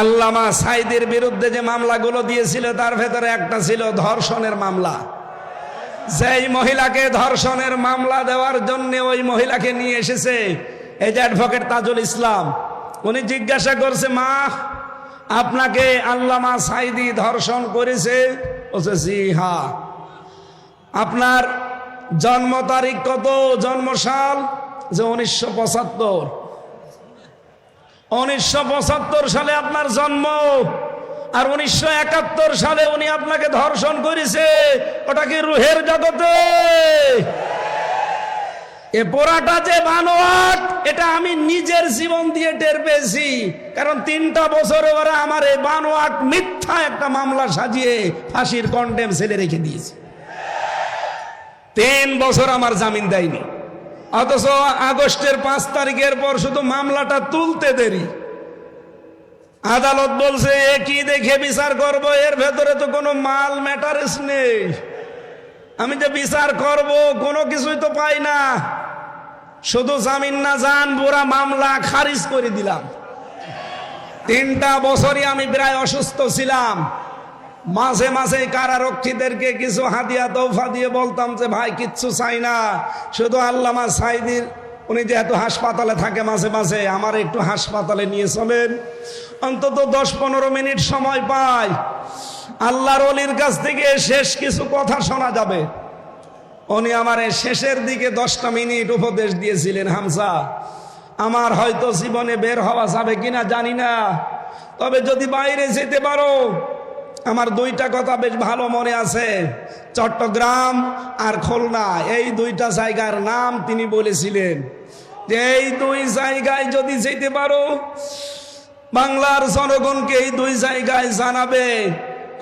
আল্লামা সাঈদীর বিরুদ্ধে যে মামলাগুলো দিয়েছিল তার ভেতরে একটা ছিল ধর্ষণের মামলা। যেই মহিলাকে ধর্ষণের মামলা দেওয়ার জন্য ওই মহিলাকে নিয়ে এসেছে এই যে অ্যাডভোকেট তাজুল ইসলাম, উনি জিজ্ঞাসা করছে, মা আপনাকে আল্লামা সাঈদী ধর্ষণ করেছে? বলছে জি হ্যাঁ। আপনার জন্ম তারিখ কত, জন্ম সাল? যে 1975। 1975 সালে আপনার জন্ম, আর 1971 সালে উনি আপনাকে ধর্ষণ করেছে। ওটা কি রুহের জগতে? এ পোড়াটা যে বানোয়াট, এটা আমি নিজের জীবন দিয়ে টের পেয়েছি। কারণ 3টা বছরে ওরা আমার এই বানোয়াট মিথ্যা একটা মামলা সাজিয়ে ফাঁসির কন্ডেম ছেলে রেখে দিয়েছে। 3 বছর আমার জামিন দেয়নি, অথচ আগস্টের 5 তারিখের পর শুধু মামলাটা তুলতে দেরি। আদালত বলছে এ কি দেখে বিচার করব, এর ভেতরে তো কোনো মাল ম্যাটারেস নেই। আমি যে বিচার করব কোনো কিছুই তো পাই না, শুধু জামিন না জান পুরা মামলা খারিজ করে দিলাম। 3টা বছরই আমি প্রায় অসুস্থ ছিলাম। মাঝে মাঝে কারারক্ষীদেরকে কিছু হাদিয়া তৌফা দিয়ে বলতাম যে ভাই কিচ্ছু চাই না, শুধু আল্লামা সাঈদীর উনি যেহেতু হাসপাতালে থাকে মাঝে মাঝে আমার একটু হাসপাতালে নিয়ে চলেন, অন্তত 10-15 মিনিট সময় পাই, আল্লাহর ওলির কাছ থেকে শেষ কিছু কথা শোনা যাবে। উনি আমার শেষের দিকে 10টা মিনিট উপদেশ দিয়েছিলেন, হামজা আমার হয়তো জীবনে বের হওয়া যাবে কিনা জানি না, তবে যদি বাইরে যেতে পারো, আমার 2টা কথা বেশ ভালো মনে আছে, চট্টগ্রাম আর খুলনা, এই 2টা জায়গার নাম তিনি বলেছিলেন যে এই 2 জায়গায় যদি যেতে পারো, বাংলার জনগণকে এই 2 জায়গায় জানাবে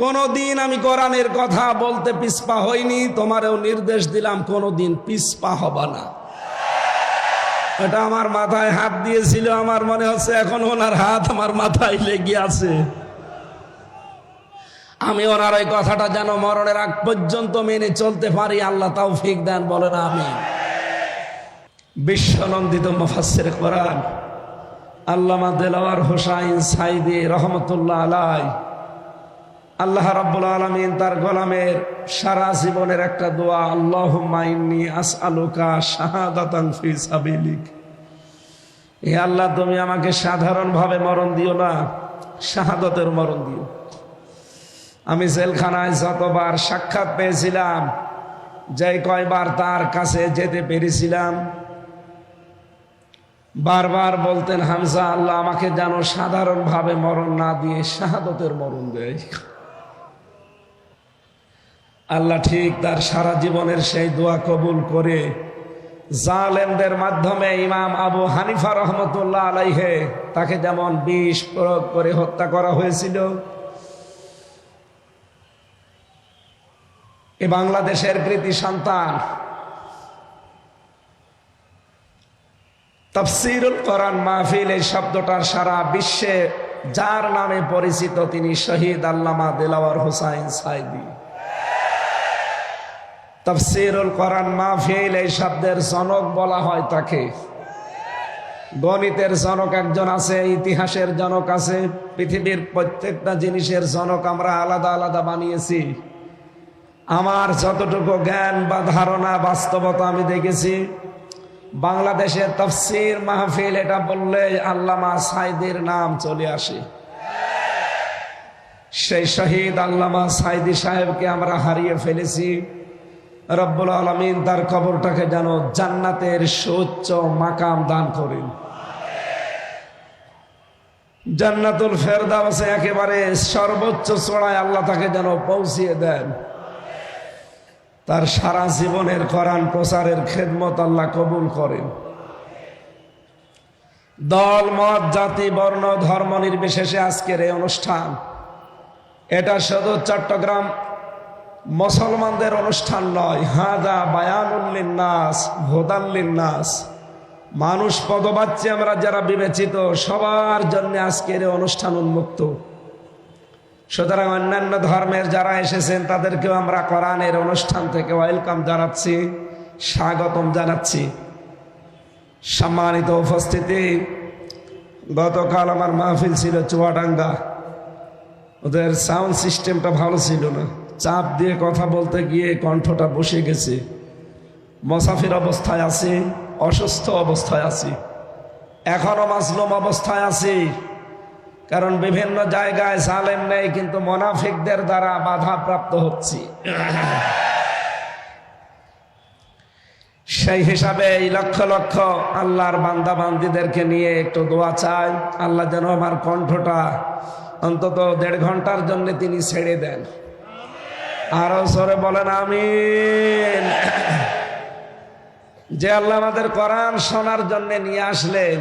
কোনদিন আমি কোরআনের কথা বলতে পিছপা হইনি, তোমারও নির্দেশ দিলাম কোনদিন পিছপা হবা না। এটা আমার মাথায় হাত দিয়েছিল, আমার মনে হচ্ছে এখন ওনার হাত আমার মাথায় লেগে আছে। আমি ওনার ওই কথাটা যেন মরণের আগ পর্যন্ত মেনে চলতে পারি, আল্লাহ তৌফিক দেন, বলেন আমিন। বিশ্বনন্দিত মুফাসসির কোরআন আল্লামা দেলাওয়ার হোসাইন সাঈদী রহমতুল্লাহ আলাইহি, আল্লাহ রাব্বুল আলামিন তার গোলামের সারা জীবনের একটা দোয়া, আল্লাহুম্মা ইন্নী আসআলুকা শাহাদাতান ফি সাবিলিক। হে আল্লাহ, তুমি আমাকে সাধারণভাবে মরণ দিও না, শাহাদাতের মরণ দিও। আমি জেলখানায় যতবার সাক্ষাৎ পেয়েছিলাম, যে কয়বার তার কাছে যেতে পেরেছিলাম, বারবার বলতেন, হামজা আল্লাহ আমাকে যেন সাধারণভাবে মরণ না দিয়ে শাহাদতের মরণ দেয়। আল্লাহ ঠিক তার সারা জীবনের সেই দোয়া কবুল করে জালেমদের মাধ্যমে ইমাম আবু হানিফা রহমতুল্লাহ আলাইহি তাকে যেমন বিষ প্রয়োগ করে হত্যা করা হয়েছিল, এ বাংলাদেশের কৃতি সন্তান তাফসীরুল কোরআন মাহফিল এই শব্দটার সারা বিশ্বে যার নামে পরিচিত, তিনি শহীদ আল্লামা দেলাওয়ার হোসাইন সাঈদী। তাফসীরুল কোরআন মাহফিল এই শব্দের জনক বলা হয় তাকে। গণিতের জনক একজন আছে, ইতিহাসের জনক আছে, পৃথিবীর প্রত্যেকটা জিনিসের জনক আমরা আলাদা আলাদা বানিয়েছি। আমার যতটুকু জ্ঞান বা ধারণা বাস্তবতা আমি দেখেছি, বাংলাদেশের তাফসীর মাহফিল এটা বললে আল্লামা সাঈদীর নাম চলে আসে। সেই শহীদ আল্লামা সাঈদী সাহেবকে আমরা হারিয়ে ফেলেছি। রব্বুল আলামিন তার কবরটাকে যেন জান্নাতের সুউচ্চ মাকাম দান করেন, জান্নাতুল ফেরদাউসে একেবারে সর্বোচ্চ চূড়ায় আল্লাহ তাকে যেন পৌঁছিয়ে দেন। তার সারা জীবনের কোরআন প্রচারের খেদমত আল্লাহ কবুল করেন। দল মত জাতি বর্ণ ধর্ম নির্বিশেষে আজকের এই অনুষ্ঠান, এটা শুধু চট্টগ্রাম মুসলমানদের অনুষ্ঠান নয়, হাদা বায়ানুল লিন্নাস হুদাল লিন্নাস, মানুষ পদবাচ্য আমরা যারা বিবেচিত সবার জন্য আজকের এই অনুষ্ঠান উন্মুক্ত। সুতরাং অন্যান্য ধর্মের যারা এসেছেন তাদেরকেও আমরা কোরআনের অনুষ্ঠান থেকে ওয়েলকাম জানাচ্ছি, স্বাগতম জানাচ্ছি। সম্মানিত উপস্থিতি, গতকাল আমার মাহফিল ছিল চুয়াডাঙ্গা। ওদের সাউন্ড সিস্টেমটা ভালো ছিল না, চাপ দিয়ে কথা বলতে গিয়ে কণ্ঠটা বসে গেছে। মুসাফির অবস্থায় আছি, অসুস্থ অবস্থায় আছি, এখনো মাজলুম অবস্থায় আছি। কারণ বিভিন্ন জায়গায় জালেম নেই, কিন্তু মুনাফিকদের দ্বারা বাধাপ্রাপ্ত হচ্ছি। সেই হিসাবে এই লক্ষ লক্ষ আল্লাহর বান্দা বান্দিদেরকে নিয়ে একটু দোয়া চাই, আল্লাহ যেন আমার কণ্ঠটা অন্তত 1.5 ঘন্টার জন্য তিনি ছেড়ে দেন। আরো জোরে বলেন আমিন। যে আল্লাহ আমাদের কোরআন শোনার জন্য নিয়ে আসলেন,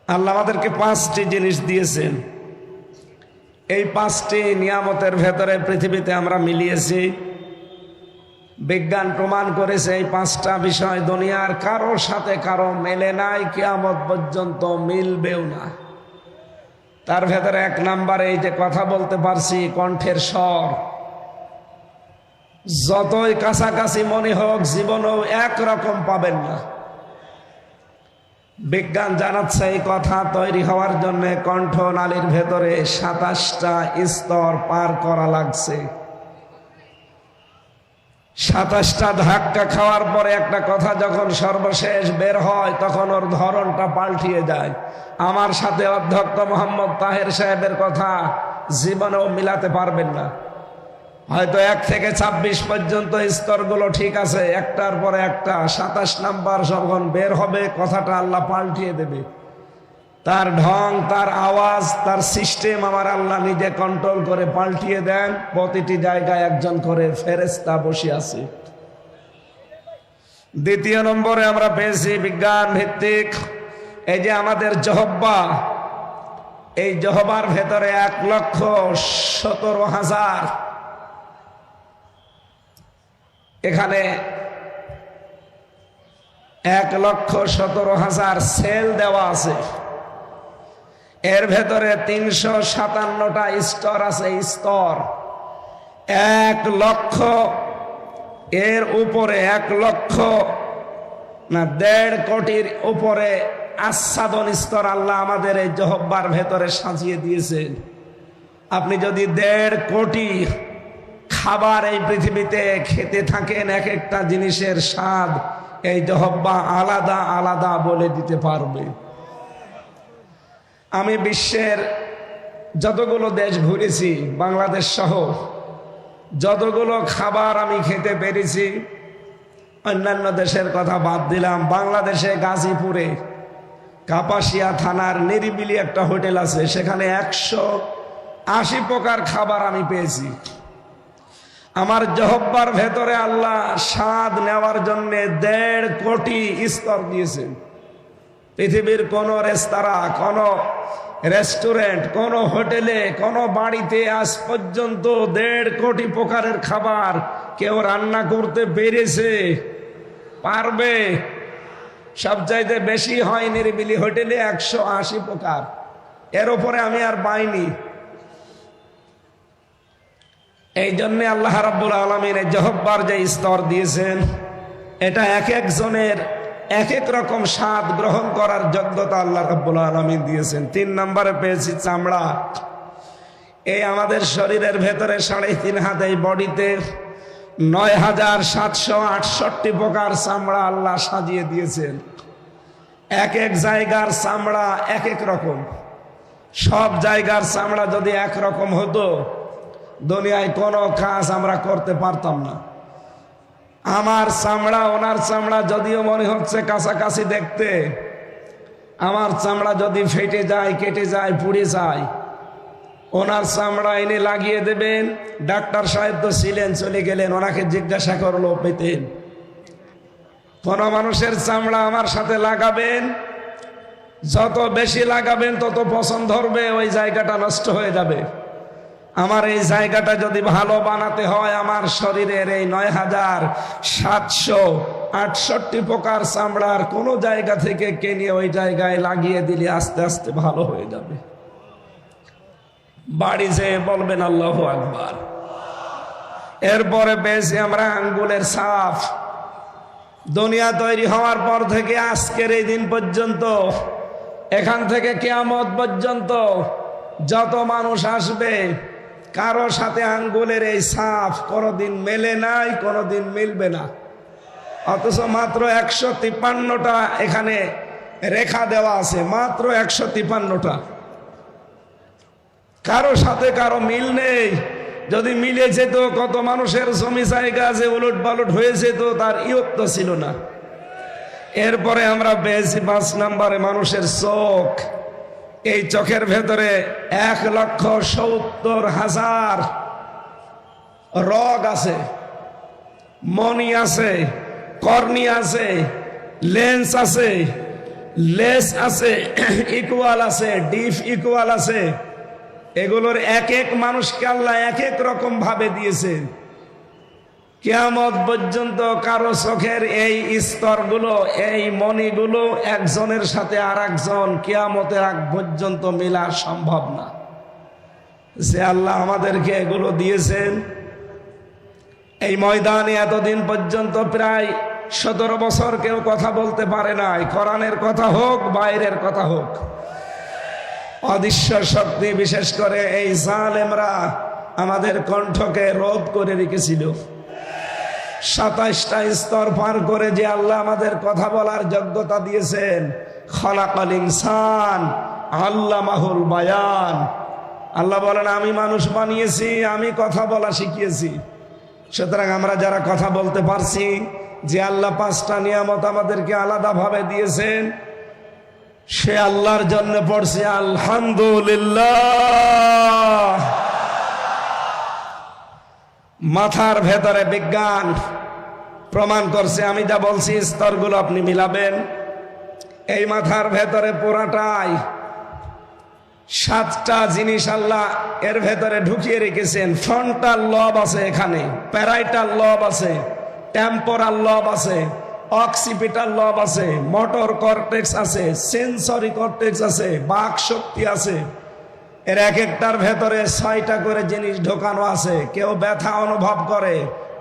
আল্লাহ আমাদেরকে 5টি জিনিস দিয়েছেন। এই 5টি নিয়ামতের ভেতরে পৃথিবীতে আমরা মিলিয়েছি। বিজ্ঞান প্রমাণ করেছে এই 5টা বিষয় দুনিয়ার কারোর সাথে কারো মেলে নাই, কিয়ামত পর্যন্ত মিলবেও না। তার ভেতরে 1 নম্বরে এই যে কথা বলতে পারছি, কণ্ঠের স্বর। যতই কাছাকাছি মনে হোক, জীবনেও একরকম পাবেন না। বিজ্ঞান জানাচ্ছে এই কথা তৈরি হওয়ার জন্য কণ্ঠ নালীর ভেতরে 27টা স্তর পার করা লাগছে। 27টা ধাক্কা খাওয়ার পরে একটা কথা যখন সর্বশেষ বের হয়, তখন ওর ধরনটা পাল্টিয়ে যায়। আমার সাথে অধ্যক্ষ মোহাম্মদ তাহের সাহেবের কথা জীবনেও মিলাতে পারবেন না। হয়তো 1 থেকে 26 পর্যন্ত স্তরগুলো ঠিক আছে, একটার পরে একটা 27 নাম্বার যখন বের হবে, কথাটা আল্লাহ পাল্টিয়ে দেবে। তার ঢং, তার আওয়াজ, তার সিস্টেম আমার আল্লাহ নিজে কন্ট্রোল করে পাল্টিয়ে দেন। প্রতিটি জায়গায় একজন করে ফেরেশতা বসে আছে। 2 নম্বরে আমরা পেয়েছি বিজ্ঞান ভিত্তিক এই যে আমাদের জহব্বা, এই জহবার ভেতরে 1,17,000 এখানে 1,17,000 সেল দেওয়া আছে। এর ভেতরে 357টা স্তর আছে। স্তর 1 লক্ষ, এর উপরে 1 লক্ষ না 1.5 কোটির উপরে আচ্ছাদন স্তর আল্লাহ আমাদের এই জহব্বার ভেতরে সাজিয়ে দিয়েছেন। আপনি যদি 1.5 কোটি খাবার এই পৃথিবীতে খেতে থাকেন, এক একটা জিনিসের স্বাদ এই জহব্বা আলাদা আলাদা বলে দিতে পারবে। আমি বিশ্বের যতগুলো দেশ ঘুরেছি, বাংলাদেশ সহ যতগুলো খাবার আমি খেতে পেরেছি, অন্যান্য দেশের কথা বাদ দিলাম, বাংলাদেশে গাজীপুরে কাপাসিয়া থানার নিরিবিলি একটা হোটেল আছে, সেখানে 180 প্রকার খাবার আমি পেয়েছি। আমার জহব্বার ভেতরে আল্লাহ স্বাদ নেওয়ার জন্য 1.5 কোটি স্তর দিয়েছেন। পৃথিবীর কোন রেস্তোরাঁ, কোন রেস্টুরেন্ট, কোন হোটেলে, কোন বাড়িতে আজ পর্যন্ত 1.5 কোটি প্রকারের খাবার কেউ রান্না করতে পেরেছে? পারবে? সবচাইতে বেশি হয় নিরিবিলি হোটেলে 180 প্রকার। এর উপরে আমি আর পাইনি। এই জন্য আল্লাহ রাব্বুল আলামিন এই জহব্বার যে স্তর দিয়েছেন, এটা এক একজনের এক এক রকম স্বাদ গ্রহণ করার যোগ্যতা আল্লাহ রাব্বুল আলামিন দিয়েছেন। 3 নম্বরে পেয়েছি চামড়া। এই আমাদের শরীরের ভেতরে 3.5 হাত, এই বডিতে 9,768 প্রকার চামড়া আল্লাহ সাজিয়ে দিয়েছেন। এক এক জায়গার চামড়া এক এক রকম। সব জায়গার চামড়া যদি একরকম হতো, দুনিয়ায় কোনো কাজ আমরা করতে পারতাম না। আমার চামড়া ওনার চামড়া যদিও মনে হচ্ছে কাছাকাছি দেখতে, আমার চামড়া যদি ফেটে যায়, কেটে যায়, পুড়ে যায়, ওনার চামড়া এনে লাগিয়ে দেবেন। ডাক্তার সাহেব তো ছিলেন, চলে গেলেন, ওনাকে জিজ্ঞাসা করলো পেতেন। কোন মানুষের চামড়া আমার সাথে লাগাবেন, যত বেশি লাগাবেন তত পছন্দ ধরবে, ওই জায়গাটা নষ্ট হয়ে যাবে। আমার এই জায়গাটা যদি ভালো বানাতে হয়, আমার শরীরের এই 9,768 প্রকার চামড়ার কোন জায়গা থেকে কিনে ওই জায়গায় লাগিয়ে দিলে আস্তে আস্তে ভালো হয়ে যাবে। বাড়ি যেয়ে বলবেন আল্লাহু আকবার। এরপরে পেয়েছি আমরা আঙ্গুলের ছাপ। দুনিয়া তৈরি হওয়ার পর থেকে আজকের এই দিন পর্যন্ত এখান থেকে কিয়ামত পর্যন্ত যত মানুষ আসবে কারো সাথে আঙ্গুলের এই ছাপ কোনোদিন মেলে নাই, কোনোদিন মিলবে না। অথচ মাত্র 153টা এখানে রেখা দেওয়া আছে, মাত্র 153টা। কারো সাথে কারো মিল নেই। যদি মিলে যেত, কত মানুষের জমি জায়গা যে উলট পালট হয়ে যেত, তার ইয়ত্ত ছিল না। এরপরে আমরা পেয়েছি 5 নম্বরে মানুষের চোখ। এই চোখের ভেতরে 1,70,000 রগ আছে, মনি আছে, কর্নিয়া আছে, লেন্স আছে, লেস আছে, ইকুয়াল আছে, ডিপ ইকুয়াল আছে। এগুলোর এক এক মানুষকে আল্লাহ এক এক রকম ভাবে দিয়েছেন। কিয়ামত পর্যন্ত কারো চোখের এই স্তরগুলো, এই মণিগুলো একজনের সাথে আর একজন কিয়ামতের আগ পর্যন্ত মেলা সম্ভব না। যে আল্লাহ আমাদেরকে এগুলো দিয়েছেন, এই ময়দানে এতদিন পর্যন্ত প্রায় 17 বছর কেউ কথা বলতে পারে নাই, কোরআনের কথা হোক, বাইরের কথা হোক। অদৃশ্য শক্তি, বিশেষ করে এই জালেমরা আমাদের কণ্ঠকে রোধ করে রেখেছিল। 27টা স্তর পার করে যে আল্লাহ আমাদের কথা বলার যোগ্যতা দিয়েছেন, খলাকাল ইনসান আল্লামাহুল বায়ান। আল্লাহ বলেন, আমি মানুষ বানিয়েছি, আমি কথা বলা শিখিয়েছি। সুতরাং আমরা যারা কথা বলতে পারছি, যে আল্লাহ 5টা নিয়ামত আমাদেরকে আলাদাভাবে দিয়েছেন, সে আল্লাহর জন্য পড়ছে আলহামদুলিল্লাহ। মাথার ভেতরে বিজ্ঞান প্রমাণ করছে, আমি যা বলছি স্তরগুলো আপনি মিলাবেন, এই মাথার ভেতরে পুরাটাই 7টা জিনিস আল্লাহ এর ভেতরে ঢুকিয়ে রেখেছেন। ফ্রন্টাল লব আছে, এখানে প্যারাইটাল লব আছে, টেম্পোরাল লব আছে, অক্সিপিটাল লব আছে, মোটর কর্টেক্স আছে, সেন্সরি কর্টেক্স আছে, বাক শক্তি আছে। এর এক একটার ভেতরে 6টা করে জিনিস ঢোকানো আছে। কেউ ব্যথা অনুভব করে,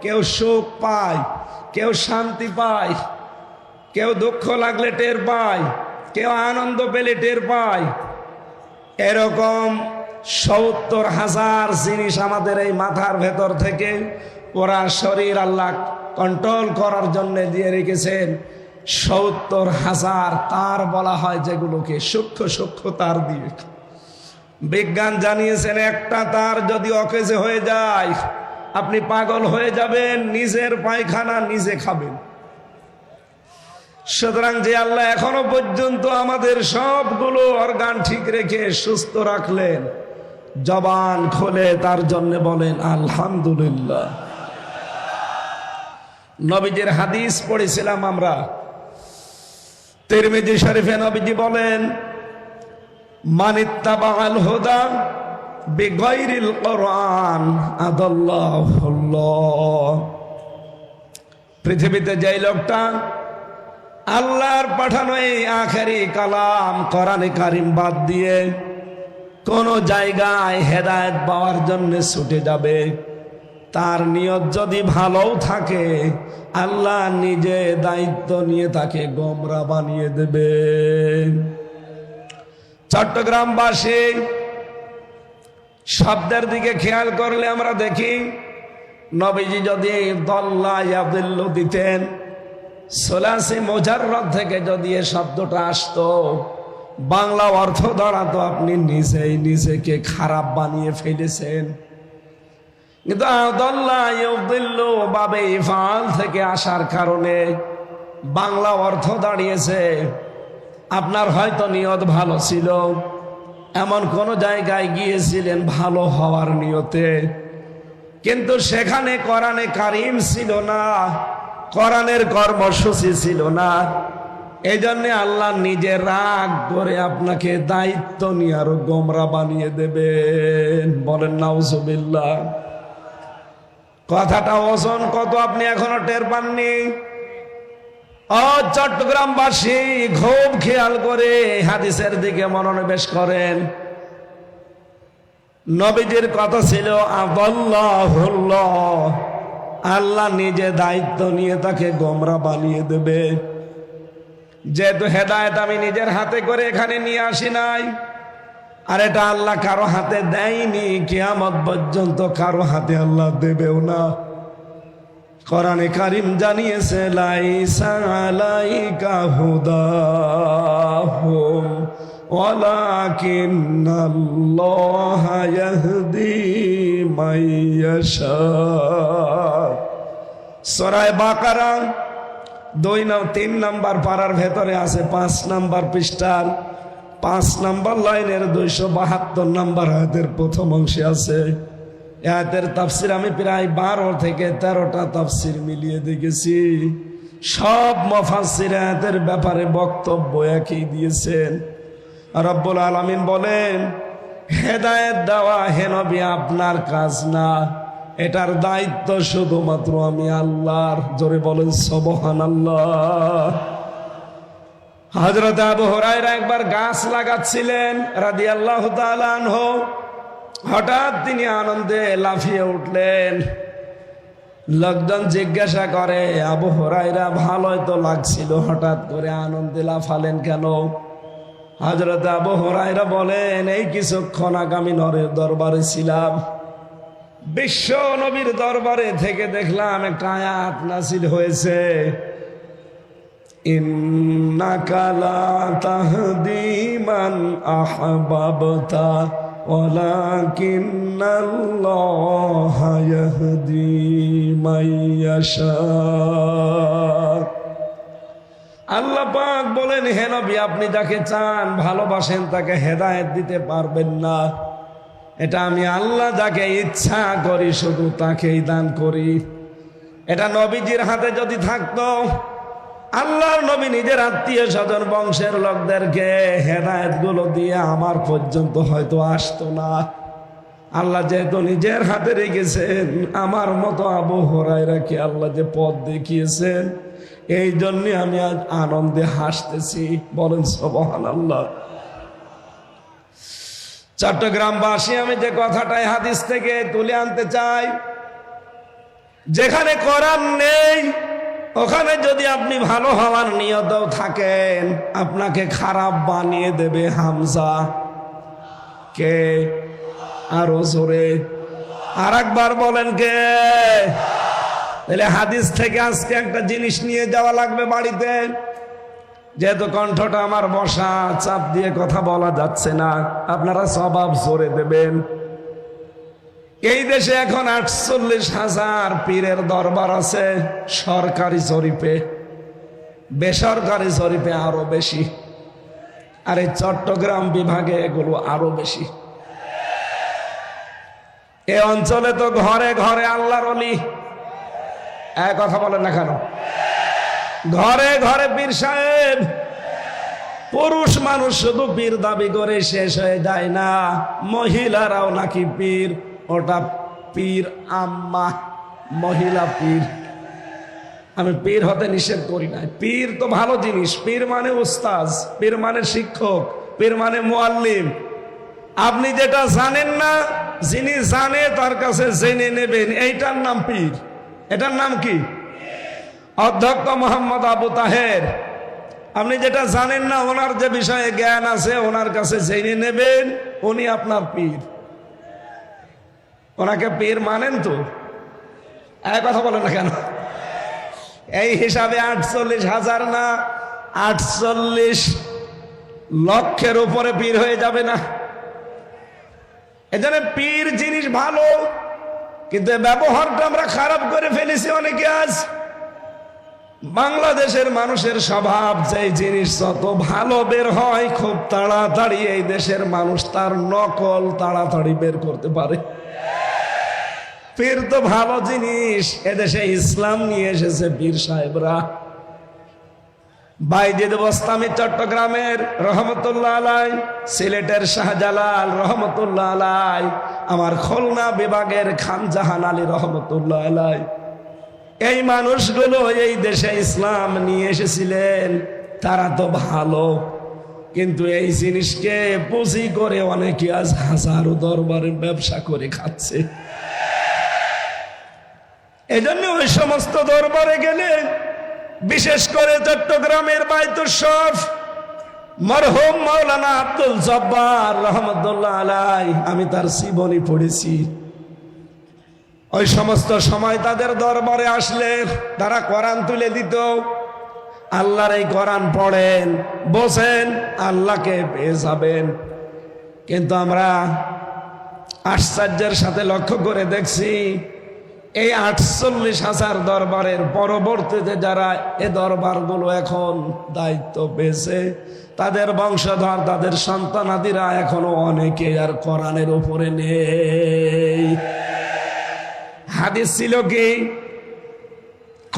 কেউ সুখ পায়, কেউ শান্তি পায়, কেউ দুঃখ লাগলে টের পায়, কেউ আনন্দ পেলে টের পায়। এরকম 70,000 জিনিস আমাদের এই মাথার ভেতর থেকে পুরা শরীর আল্লাহ কন্ট্রোল করার জন্য দিয়ে রেখেছেন। 70,000 তার বলা হয়, যেগুলোকে সূক্ষ্ম সূক্ষ্ম তার দিয়ে। বিজ্ঞান জানিয়েছেন, একটা তার যদি অকেজে হয়ে যায়, আপনি পাগল হয়ে যাবেন, নিজের পায়খানা নিজে খাবেন। সুতরাং যে আল্লাহ এখনো পর্যন্ত আমাদের সবগুলো অর্গান ঠিক রেখে সুস্থ রাখলেন, জবান খুলে তার জন্য বলেন আলহামদুলিল্লাহ। নবীজির হাদিস পড়েছিলাম আমরা, তিরমিজি শরীফে নবীজি বলেন, মানিত্তাবাআল হুদা বিগাইরিল কোরআন আদাল্লাহুল্লাহ। পৃথিবীতে যেই লোকটা আল্লাহর পাঠানো এই আখেরি কালাম কোরআনে কারিম বাদ দিয়ে কোন জায়গায় হেদায়েত পাওয়ার জন্য ছুটে যাবে, তার নিয়ত যদি ভালোও থাকে, আল্লাহ নিজে দায়িত্ব নিয়ে তাকে গোমরা বানিয়ে দেবে। চট্টগ্রামবাসী শব্দের দিকে খেয়াল করলে আমরা দেখি, নবীজি যদি দল্লা ইয়াদিল্লু দিতেন, সোলাসি মুজাররদ থেকে যদি এ শব্দটা আসতো, বাংলা অর্থ দাঁড়াতো আপনি নিজেই নিজেকে খারাপ বানিয়ে ফেলেছেন। কিন্তু আদল্লা ইউদিল্লু বাবে ইফআল থেকে আসার কারণে বাংলা অর্থ দাঁড়িয়েছে, আপনার হয়তো নিয়ত ভালো ছিল, এমন কোন জায়গায় গিয়েছিলেন ভালো হওয়ার নিয়তে, কিন্তু সেখানে কোরআনে কারিম ছিল না, কোরআনের কর্মসূচি ছিল না। এই জন্য আল্লাহ নিজে রাগ করে আপনাকে দায়িত্ব নিয়ে আরো গোমরা বানিয়ে দেবেন। বলেন নাউজুবিল্লাহ। কথাটা ওজন কত আপনি এখনো টের পাননি। ও চট্টগ্রামবাসী, খুব খেয়াল করে হাদিসের দিকে মনোনিবেশ করেন। নবীজির কথা ছিল আদাল্লাহুল্লাহ, আল্লাহ নিজে দায়িত্ব নিয়ে তাকে গোমরা বানিয়ে দেবে। যেহেতু হেদায়েত আমি নিজের হাতে করে এখানে নিয়ে আসি নাই, আর এটা আল্লাহ কারো হাতে দেয়নি, কিয়ামত পর্যন্ত কারো হাতে আল্লাহ দেবেও না। কোরআনে কারীম জানিয়েছে লাইসা আলাইকা হুদাহুম ওয়ালাকিন্নাল্লাহা ইয়াহদি মাইয়াশা। সূরা বাকারা 3 নম্বর পারার ভেতরে আছে, 5 নম্বর পৃষ্ঠার 5 নম্বর লাইনের 272 নম্বর আয়াতের প্রথম অংশে আছে। আয়াতের তাফসির আমি প্রায় 12 থেকে 13টা তাফসির মিলিয়ে দেখেছি। সব মুফাসসির আয়াতের ব্যাপারে বক্তব্য একই দিয়েছেন। রব্বুল আলামিন বলেন, হেদায়েত দেওয়া হে নবী আপনার কাজ না, এটার দায়িত্ব শুধুমাত্র আমি আল্লাহর। জোরে বলেন সুবহানাল্লাহ। হযরত আবু হুরায়রা একবার গাছ লাগাচ্ছিলেন রাদিয়াল্লাহু তাআলা আনহু। হঠাৎ তিনি আনন্দে লাফিয়ে উঠলেন। লোকজন জিজ্ঞাসা করে, আবু হুরায়রা ভালোই তো লাগছিল, হঠাৎ করে আনন্দে লাফালেন কেন? হযরত আবু হুরায়রা বলেন, এই কিছুক্ষণ আগামী নরের দরবারে ছিলাম, বিশ্ব নবীর দরবারে থেকে দেখলাম একটা আয়াত নাযিল হয়েছে, ইন্নাকা লা তাহদি মান আহবাবতা ওয়ালাকিন্নাল্লাহা ইয়াহদি মাইয়াশা। আল্লাহ পাক বলেন, হে নবী আপনি যাকে চান ভালোবাসেন তাকে হেদায়েত দিতে পারবেন না, এটা আমি আল্লাহ যাকে ইচ্ছা করি শুধু তাকেই দান করি। এটা নবীজির হাতে যদি থাকতো, আল্লাহর নবী নিজের আত্মীয় স্বজন বংশের লোকদেরকে হেদায়েত গুলো দিয়ে আমার পর্যন্ত হয়তো আসতো না। আল্লাহ যেহেতু নিজের হাতে রেখেছেন, আমার মতো আবু হুরায়রাকে আল্লাহ যে পথ দেখিয়েছেন, এই জন্য আমি আজ আনন্দে হাসতেছি। বলেন সুবহানাল্লাহ। চট্টগ্রামবাসী, আমি যে কথাটাই হাদিস থেকে তুলে আনতে চাই, যেখানে কোরআন নেই ওখানে যদি আপনি ভালো হওয়ার নিয়তও থাকেন, আপনাকে খারাপ বানিয়ে দেবে হামজা। কে? আরো জোরে আর একবার বলেন, কে? তাহলে হাদিস থেকে আজকে একটা জিনিস নিয়ে যাওয়া লাগবে বাড়িতে। যেহেতু কণ্ঠটা আমার বসা, চাপ দিয়ে কথা বলা যাচ্ছে না, আপনারা স্বভাব জোরে দেবেন। এই দেশে এখন 48,000 পীরের দরবার আছে সরকারি জরিপে, বেসরকারি জরিপে আরো বেশি, আর এই চট্টগ্রাম বিভাগে এগুলো আরো বেশি। এ অঞ্চলে তো ঘরে ঘরে আল্লাহর ওলি। এক কথা বলেন না কেন? ঘরে ঘরে পীর সাহেব। পুরুষ মানুষ শুধু পীর দাবি করে শেষ হয়ে যায় না, মহিলারাও নাকি পীর। ওটা পীর আম্মা, মহিলা পীর। আমি পীর হতে নিষেধ করি না, পীর তো ভালো জিনিস। পীর মানে উস্তাজ, পীর মানে শিক্ষক, পীর মানে মুআল্লিম। আপনি যেটা জানেন না, যিনি জানে তার কাছে জেনে নেবেন, এইটার নাম পীর। এটার নাম কি? অধ্যক্ষ মোহাম্মদ আবু তাহের। আপনি যেটা জানেন না, ওনার যে বিষয়ে জ্ঞান আছে ওনার কাছে জেনে নেবেন, উনি আপনার পীর। ওনাকে পীর মানেন তো? এক কথা বলেন না কেন? এই হিসাবে 48,000 না 48 লক্ষের উপরে পীর হয়ে যাবে না? এজন্য পীর জিনিস ভালো, কিন্তু ব্যবহারটা আমরা খারাপ করে ফেলেছি অনেকে। আজ বাংলাদেশের মানুষের স্বভাব, যে জিনিস যত ভালো বের হয় খুব তাড়াতাড়ি এই দেশের মানুষ তার নকল তাড়াতাড়ি বের করতে পারে। পীর তো ভালো জিনিস। এদেশে ইসলাম নিয়ে এসেছে পীর সাহেবরা। বাইজিদ বোস্তামি চট্টগ্রামের রহমতুল্লাহ আলাই, সিলেটের শাহজালাল রহমতুল্লাহ আলাই, আমার খুলনা বিভাগের খান জাহান আলী রহমতুল্লাহ আলাই, এই মানুষগুলো এই দেশে ইসলাম নিয়ে এসেছিলেন। তারা তো ভালো, কিন্তু এই জিনিসকে পুঁজি করে অনেকে আজ হাজারো দরবারে ব্যবসা করে খাচ্ছে। এই জন্য ওই সমস্ত দরবারে গেলে বিশেষ করে চট্টগ্রামের বাইতুল শরফ মরহুম মাওলানা আব্দুল জব্বার রহমতুল্লাহ আলাইহি, আমি তার জীবনী পড়েছি। ওই সমস্ত সময় তাদের দরবারে আসলে তারা কোরআন তুলে দিত, আল্লাহর এই কোরআন পড়েন, বসেন, আল্লাহকে পেয়ে যাবেন। কিন্তু আমরা আশ্চর্যের সাথে লক্ষ্য করে দেখছি, এই 48,000 দরবারের পরবর্তীতে যারা এ দরবারগুলো এখন দায়িত্ব পেয়েছে, তাদের বংশধর, তাদের সন্তানাদিরা এখনো অনেকে আর কোরআনের উপরে নেই। হাদিস ছিল কি,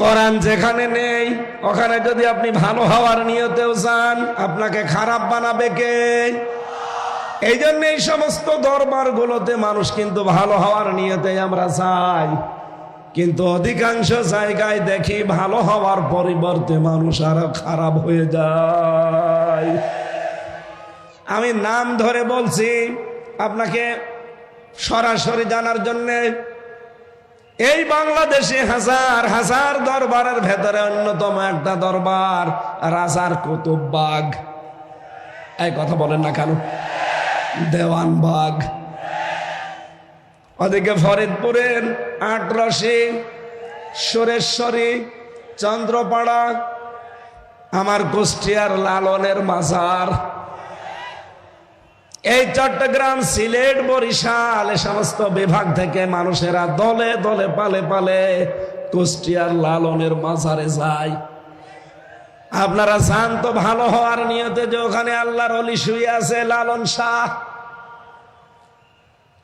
কোরআন যেখানে নেই ওখানে যদি আপনি ভালো হওয়ার নিয়তেও যান, আপনাকে খারাপ বানাবে কে? এই জন্য এই সমস্ত দরবারগুলোতে মানুষ কিন্তু ভালো হওয়ার নিয়তে আমরা যাই, কিন্তু অধিকাংশ জায়গায় দেখি ভালো হওয়ার পরিবর্তে মানুষ আরো খারাপ হয়ে যায়। আমি নাম ধরে বলছি আপনাকে সরাসরি জানার জন্যে। এই বাংলাদেশে হাজার হাজার দরবারের ভেতরে অন্যতম একটা দরবার রাজার কুতুববাগ। এই কথা বলেন না কেন? দেওয়ানবাগ। ওদিকে ফরিদপুরের আটরশি, সুরেশ্বরী, চন্দ্রপাড়া, আমার কুষ্টিয়ার লালনের মাজার, এই চট্টগ্রাম, সিলেট, বরিশাল এ সমস্ত বিভাগ থেকে মানুষেরা দলে দলে পালে পালে কুষ্টিয়ার লালনের মাজারে যায়। আপনারা জান তো ভালো হওয়ার নিয়তে যে ওখানে আল্লাহর ওলি শুয়ে আছে লালন শাহ,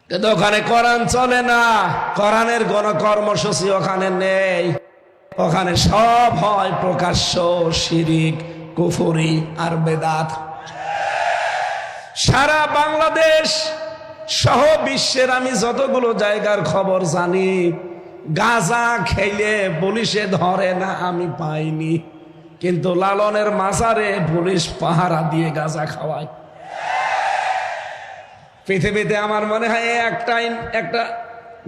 কিন্তু ওখানে কোরআন চলে না, কোরআনের কোন কর্মসূচি ওখানে নেই। ওখানে সব হয় প্রকাশ্য শিরিক, কুফরি আর বেদাত। সারা বাংলাদেশ সহ বিশ্বের আমি যতগুলো জায়গার খবর জানি, গাঁজা খেলে পুলিশে ধরে না আমি পাইনি, কিন্তু লালনের মাজারে পুলিশ পাহারা দিয়ে গাঁজা খাওয়ায়। পৃথিবীতে আমার মনে হয় একটা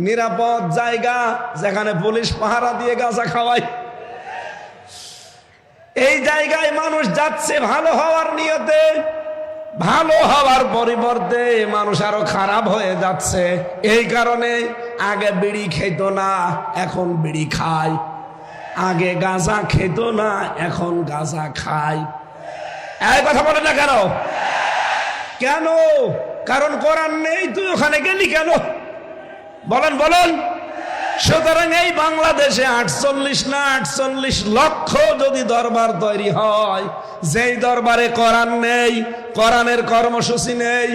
নিরাপদ জায়গা যেখানে পুলিশ পাহারা দিয়ে গাঁজা খাওয়ায়। এই জায়গায় মানুষ যাচ্ছে ভালো হওয়ার নিয়তে, ভালো হওয়ার পরিবর্তে মানুষ আরো খারাপ হয়ে যাচ্ছে। এই কারণে আগে বিড়ি খেত না, এখন বিড়ি খায়। আগে গাঁজা খেত না, এখন গাঁজা খায়। এই কথা বলে না কেন? কেন? কারণ কোরআন নেই। তুই ওখানে গেলি কেন? বলেন বলেন। সুতরাং এই বাংলাদেশে 48 লক্ষ যদি দরবার তৈরি হয়, যেই দরবারে কোরআন নেই, কোরআনের কর্মসূচি নেই,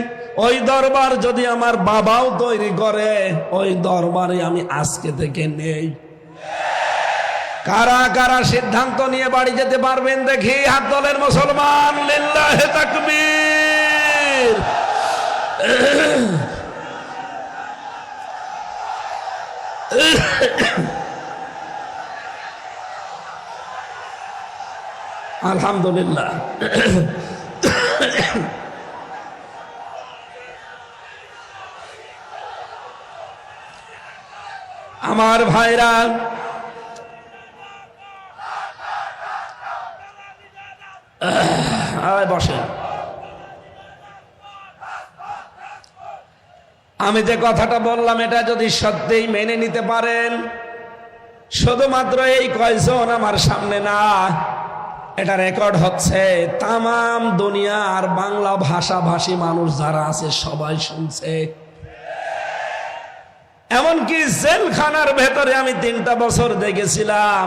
ওই দরবার যদি আমার বাবাও তৈরি করে, ওই দরবারে আমি আজকে থেকে নেই। কারা কারা সিদ্ধান্ত নিয়ে বাড়ি যেতে পারবেন দেখি হাত তোলেন মুসলমান। লিল্লাহে তাকবীর। আলহামদুলিল্লাহ। আমার ভাইরা, বসে। আমি যে কথাটা বললাম এটা যদি সত্যিই মেনে নিতে পারেন, শুধুমাত্র এই কয়জন আমার সামনে না, এটা রেকর্ড হচ্ছে, তামাম দুনিয়ার বাংলা ভাষাভাষী মানুষ যারা আছে সবাই শুনছে। এমনকি জেলখানার ভেতরে আমি 3টা বছর দেখেছিলাম,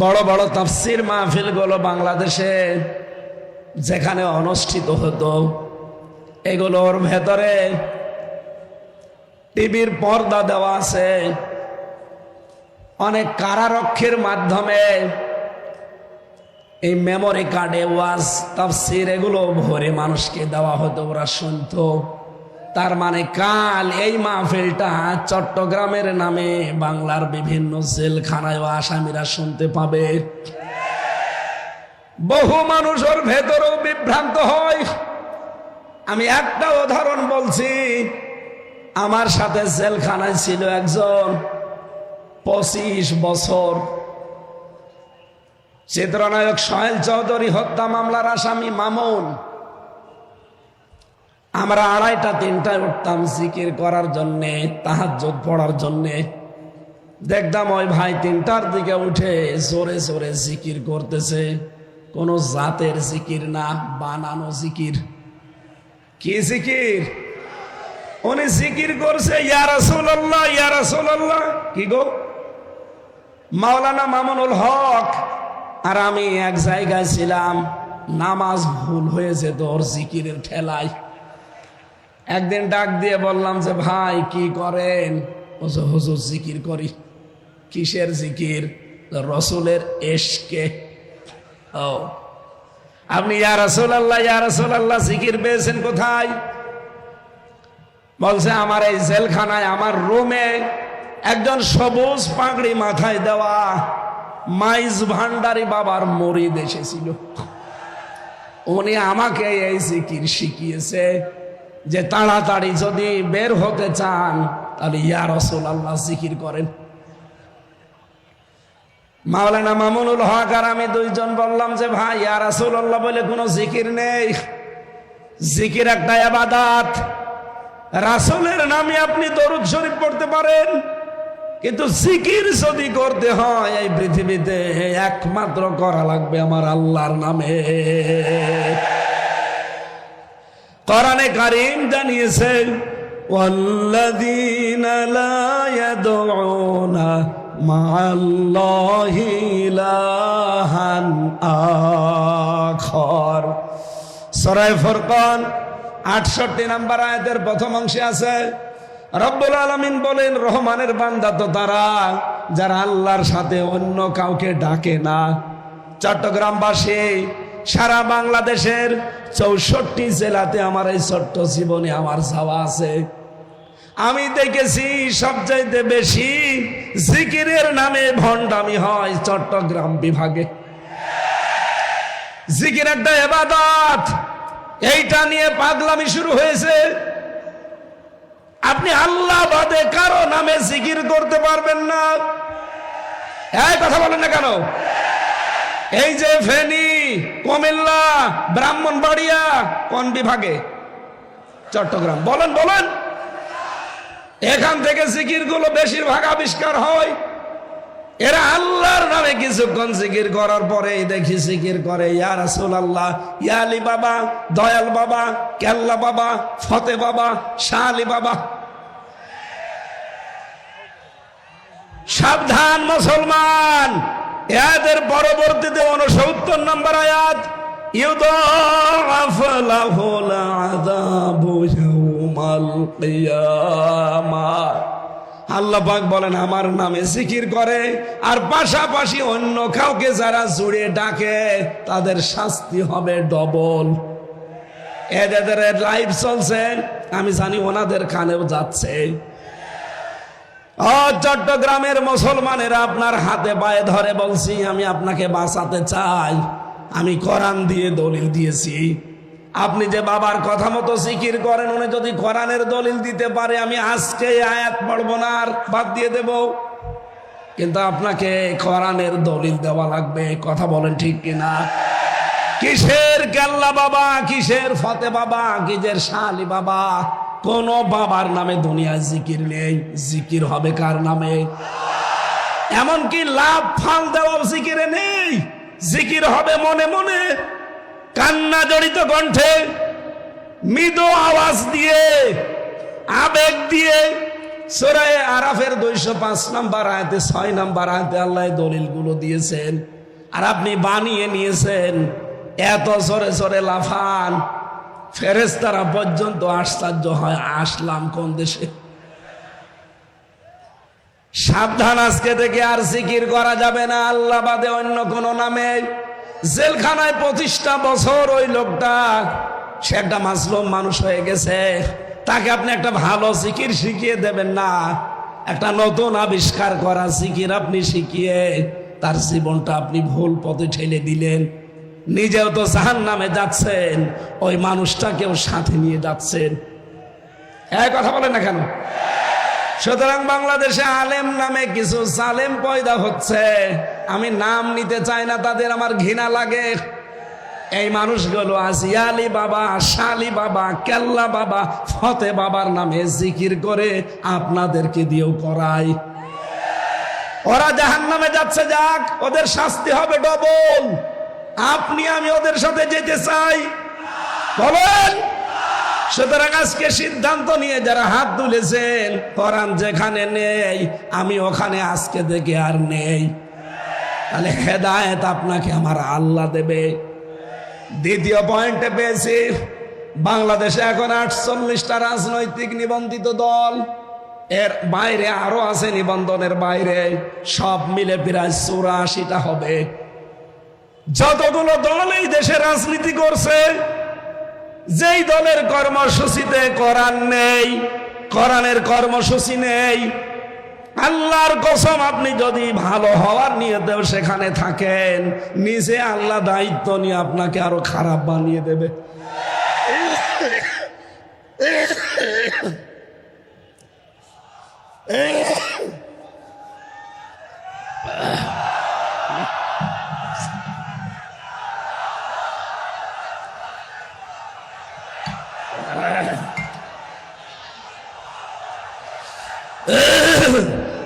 বড় বড় তাফসীর মাহফিল গুলো বাংলাদেশে যেখানে অনুষ্ঠিত হতো, এগুলোর ভেতরে টিভির পর্দা দেওয়া আছে। অনেক কারারক্ষীর মাধ্যমে এই মেমোরি কার্ডে ওয়াজ, তাফসীর এগুলো ভরে মানুষকে দেওয়া হতো, ওরা শুনতো। তার মানে কাল এই মাহফিলটা চট্টগ্রামের নামে বাংলার বিভিন্ন জেলখানায় আসামিরা শুনতে পাবে। বহু মানুষ ওর ভেতরেও বিভ্রান্ত হয়। আমি একটা উদাহরণ বলছি। আমার সাথে জেলখানায় ছিল একজন 25 বছর, চিত্রনায়ক সোহেল চৌধুরী হত্যা মামলার আসামি মামুন। আমরা 2:30-3টায় উঠতাম জিকির করার জন্যে, তাহাজ্জুদ পড়ার জন্যে। দেখতাম ওই ভাই 3টার দিকে উঠে জোরে জোরে জিকির করতেছে। কোন জাতের জিকির না, বানানো জিকির। কি জিকির? উনি জিকির করছে ইয়া রাসূলুল্লাহ, ইয়া রাসূলুল্লাহ। কি গো? মাওলানা মামুনুল হক আর আমি এক জায়গায় ছিলাম, নামাজ ভুল হয়েছে তো ওর জিকিরের ঠেলায়। একদিন ডাক দিয়ে বললাম যে ভাই কি করেন? হুজুর জিকির করি। কিসের জিকির? রসুলের এশকে। ও, আপনি ইয়া রাসূলুল্লাহ, ইয়া রাসূলুল্লাহ জিকির পেয়েছেন কোথায়? বলছে আমার এই জেলখানায়, আমার রুমে একজন সবুজ পাগড়ি মাথায় দেওয়া মাইজ ভান্ডারী বাবার মুরিদ এসেছিল। উনি আমাকে এই জিকির শিখিয়েছে যে তাড়াতাড়ি যদি বের হতে চান তাহলে ইয়া রাসূলুল্লাহ জিকির করেন। মাওলানা মামুনুল হক আর আমি দুইজন বললাম যে ভাই ইয়া রাসূলুল্লাহ বলে কোনো জিকির নেই। জিকির একটা ইবাদত। রাসূলের নামে আপনি দরুদ শরীফ পড়তে পারেন, কিন্তু জিকির যদি করতে হয় এই পৃথিবীতে একমাত্র করা লাগবে আমার আল্লাহর নামে। কোরআনে কারীম জানিয়েছে ওয়াল্লাযীনা লা ইয়াদউনা মা'আল্লাহি ইলাহান আখার। সূরা ফুরকান 68 নম্বর আয়াতের প্রথম অংশে আছে রব্বুল আলামিন বলেন রহমানের বান্দা তো তারা যারা আল্লাহর সাথে অন্য কাউকে ডাকে না। চট্টগ্রামবাসী, সারা বাংলাদেশের 64 জেলাতে আমার এই ছোট্ট জীবনে আমার যাওয়া আছে। আমি দেখেছি সবচাইতে বেশি জিকিরের নামে ভণ্ডামি হয় চট্টগ্রাম বিভাগে। জিকির একটা ইবাদত, এইটা নিয়ে পাগলামি শুরু হয়েছে। আপনি আল্লাহ বাদে কারো নামে জিকির করতে পারবেন না। এই কথা বলেন না কেন? এই যে ফেনী, কুমিল্লা, ব্রাহ্মণবাড়িয়া কোন বিভাগে? চট্টগ্রাম। বলেন বলেন, এখান থেকে জিকির গুলো বেশিরভাগ আবিষ্কার হয়। এরা আল্লাহর নামে কিছুক্ষণ জিকির করার পরে দেখি জিকির করে ইয়া রাসূলুল্লাহ, ইয়া আলী বাবা, দয়াল বাবা, কেল্লা বাবা, ফতে বাবা, শাহ আলী বাবা। সাবধান মুসলমান, এদের পরবর্তীতে 69 নম্বর আয়াত ইউদাআফ লাহুল আযাবু ইয়াউমাল কিয়ামাহ। আল্লাহ পাক বলেন আমার নামে জিকির করে আর পাশাপাশি অন্য কাউকে যারা জুড়ে ডাকে তাদের শাস্তি হবে ডবল। এদের লাইভ চলছে, আমি জানি ওনাদের কানেও যাচ্ছে। ও চট্টগ্রামের মুসলমানেরা, আপনার হাতে পায়ে ধরে বলছি, আমি আপনাকে বাঁচাতে চাই। আমি কোরআন দিয়ে দলিল দিয়েছি। আপনি যে বাবার কথা মতো জিকির করেন, উনি যদি কোরআনের দলিল দিতে পারে আমি আজকে আয়াত পড়বো না, আর বাদ দিয়ে দেব। কিন্তু আপনাকে কোরআনের দলিল দেওয়া লাগবে। কথা বলেন ঠিক কিনা? কিসের কেল্লা বাবা, কিসের ফতে বাবা, কিসের শাহ আলী বাবা? কোন বাবার নামে দুনিয়ায় জিকির নেই। জিকির হবে কার নামে? এমনকি লাভ ফাল দেওয়া জিকিরে নেই। জিকির হবে মনে মনে, কান্না জড়িত কণ্ঠে, মৃদু আওয়াজ দিয়ে, আবেগ দিয়ে। সূরা আরাফের 205 নম্বর আয়াতে 6 নম্বর আয়াতে আল্লাহ দলিলগুলো দিয়েছেন, আর আপনি বানিয়ে নিয়েছেন। এত জোরে জোরে লাফান, ফেরেশতারা পর্যন্ত আশ্চর্য হয়, আসলাম কোন দেশে। সাবধান, আজকে থেকে আর জিকির করা যাবে না আল্লাহ বাদে অন্য কোন নামে। জেলখানায় 25টা বছর ওই লোকটা, সে একটা মাজলুম মানুষ হয়ে গেছে। তাকে আপনি একটা ভালো জিকির শিখিয়ে দেবেন না, একটা নতুন আবিষ্কার করা জিকির আপনি শিখিয়ে তার জীবনটা আপনি ভুল পথে ঠেলে দিলেন। নিজেও তো জাহান্নামে যাচ্ছেন, ওই মানুষটাকেও সাথে নিয়ে যাচ্ছেন। এই কথা বলেন না কেন? সুতরাং বাংলাদেশে আলেম নামে কিছু জালেম পয়দা হচ্ছে। আমি নাম নিতে চাই না, তাদের আমার ঘৃণা লাগে। এই মানুষগুলো আজিয়ালি বাবা, শালি বাবা, কেল্লা বাবা, ফতে বাবার নামে জিকির করে আপনাদেরকে দিয়েও করায়। ওরা জাহান্নামে যাচ্ছে, যাক, ওদের শাস্তি হবে ডবল। আপনি আমি ওদের সাথে যেতে চাই? বলেন। সুতরাং আজকে সিদ্ধান্ত নিয়ে যারা হাত তুলেছেন, কোরআন যেখানে নেই আমি ওখানে আজকে থেকে আর নেই। তাহলে হেদায়েত আপনাকে আমার আল্লাহ দেবে। দ্বিতীয় পয়েন্টে পেয়েছি, বাংলাদেশে এখন 48টা রাজনৈতিক নিবন্ধিত দল, এর বাইরে আরো আছে নিবন্ধনের বাইরে, সব মিলে প্রায় 84টা হবে। যতগুলো দল এই দেশে রাজনীতি করছে, যেই দলের কর্মসূচিতে কোরআন নেই, কোরআনের কর্মসূচি নেই, আল্লাহর কসম আপনি যদি ভালো হওয়ার নিয়তেও সেখানে থাকেন, নিজে আল্লাহ দায়িত্ব নিয়ে আপনাকে আরো খারাপ বানিয়ে দেবে।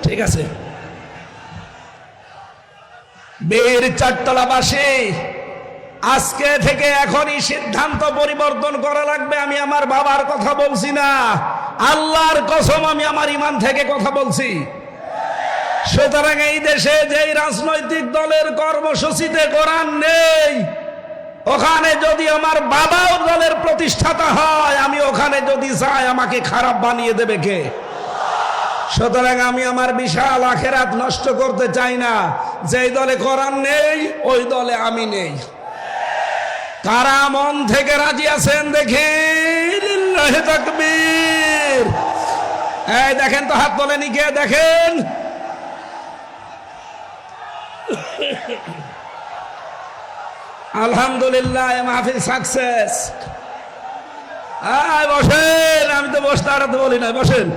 ঠিক আছে, বীর চারতলাবাসী, আজকে থেকে এখনই সিদ্ধান্ত পরিবর্তন করা লাগবে। আমি আমার বাবার কথা বলছি না, আল্লাহর কসম আমি আমার ঈমান থেকে কথা বলছি। সুতরাং এই দেশে যেই রাজনৈতিক দলের কর্মসূচিতে কোরআন নেই, ওখানে যদি আমার বাবাও দলের প্রতিষ্ঠাতা হয়, আমি ওখানে যদি যাই আমাকে খারাপ বানিয়ে দেবে কে? সুতরাং আমি আমার বিশাল আখেরাত নষ্ট করতে চাই না। যেই দলে কোরআন নেই ওই দলে আমি নেই। কারা মন থেকে রাজি আছেন দেখি? লিল্লাহি তাকবীর। এই দেখেন তো, হাত তোলেনি কে? দেখেন। আলহামদুলিল্লাহ, মাহফিল সাকসেস। বসেন, আমি তো বসতে আর বলি না, বসেন।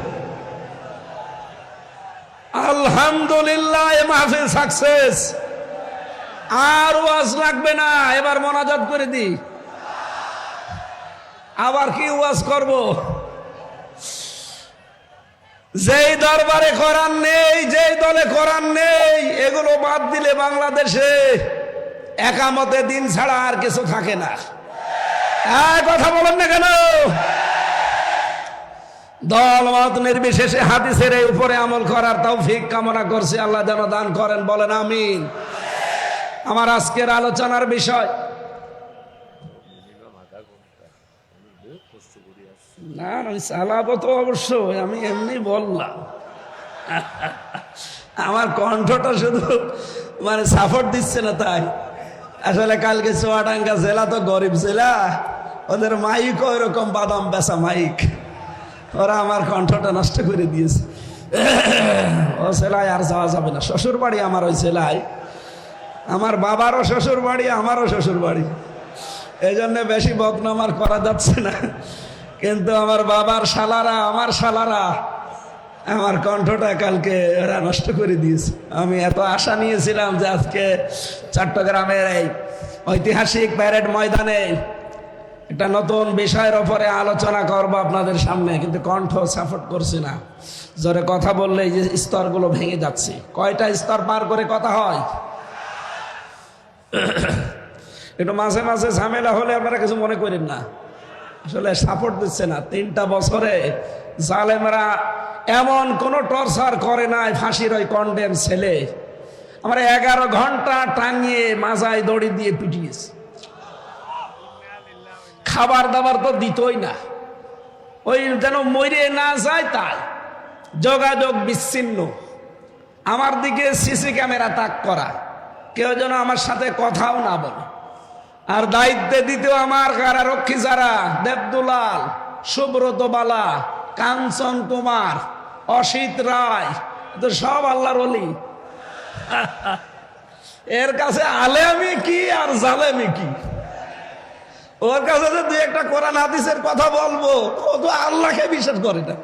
আলহামদুলিল্লাহ, মাহফিল সাকসেস। আর ওয়াজ লাগবে না, এবার মোনাজাত করে দি। আবার কি ওয়াজ করব? যেই দরবারে কোরআন নেই, যেই দলে কোরআন নেই, এগুলো বাদ দিলে বাংলাদেশে একামতে দিন ছাড়া আর কিছু থাকে না। কথা বলেন না কেন? দল মত নির্বিশেষে হাদিসের এই উপরে আমল করার তৌফিক কামনা করছি, আল্লাহ যেন দান করেন। বলেন আমিন। আমার আজকের আলোচনার বিষয়, না আমি চালাবো তো অবশ্যই, আমি এমনি বললাম। আমার কণ্ঠটা শুধু মানে সাপোর্ট দিচ্ছে না তাই। আসলে কালকে চুয়াডাঙ্গা জেলা তো গরিব জেলা, ওদের মাইক ওই রকম বাদাম বেচা মাইক, ওরা আমার কণ্ঠটা নষ্ট করে দিয়েছে। ও জেলায় আর যাওয়া যাবে না। শ্বশুর বাড়ি আমার ওই জেলায়, আমার বাবারও শ্বশুর বাড়ি, আমারও শ্বশুর বাড়ি, এই জন্য বেশি বদনাম আর করা যাচ্ছে না। কিন্তু আমার বাবার শালারা, আমার শালারা আমার কণ্ঠটা কালকে ওরা নষ্ট করে দিয়েছে। আমি এত আশা নিয়েছিলাম যে আজকে চট্টগ্রামের এই ঐতিহাসিক প্যারেড ময়দানে একটা নতুন বিষয়ের ওপরে আলোচনা করবো আপনাদের সামনে, কিন্তু কণ্ঠ সাপোর্ট করছে না। জোরে কথা বললে এই যে স্তরগুলো ভেঙে যাচ্ছে। কয়টা স্তর পার করে কথা হয়? একটু মাঝে মাঝে ঝামেলা হলে আপনারা কিছু মনে করেন না, আসলে সাপোর্ট দিচ্ছে না। 3টা বছরে জালেমরা এমন কোন টর্চার করে নাই, ফাঁসির ওই কন্ডেম ছেলে আমরা 11 ঘন্টা টাঙিয়ে মাজায় দড়ি দিয়ে পিটিয়েছে। খাবার দাবার তো দিতই না, ওই যেন মরে না যায় তাই। যোগাযোগ বিচ্ছিন্ন, আমার দিকে সিসি ক্যামেরা তাক করা, কেউ যেন আমার সাথে কথাও না বলে। আর দায়িত্বে দিতেও আমার কারারক্ষী যারা, দেবদুলাল, সুব্রত বালা, কাঞ্চন কুমার, অসিত রায়, তো সব আল্লাহর ওলি। এর কাছে আলেমি কি আর জালেমি কি? ওর কাছে যে 2-1টা কোরআন হাদিসের কথা বলবো, ও তো আল্লাহকে বিশ্বাস করে না।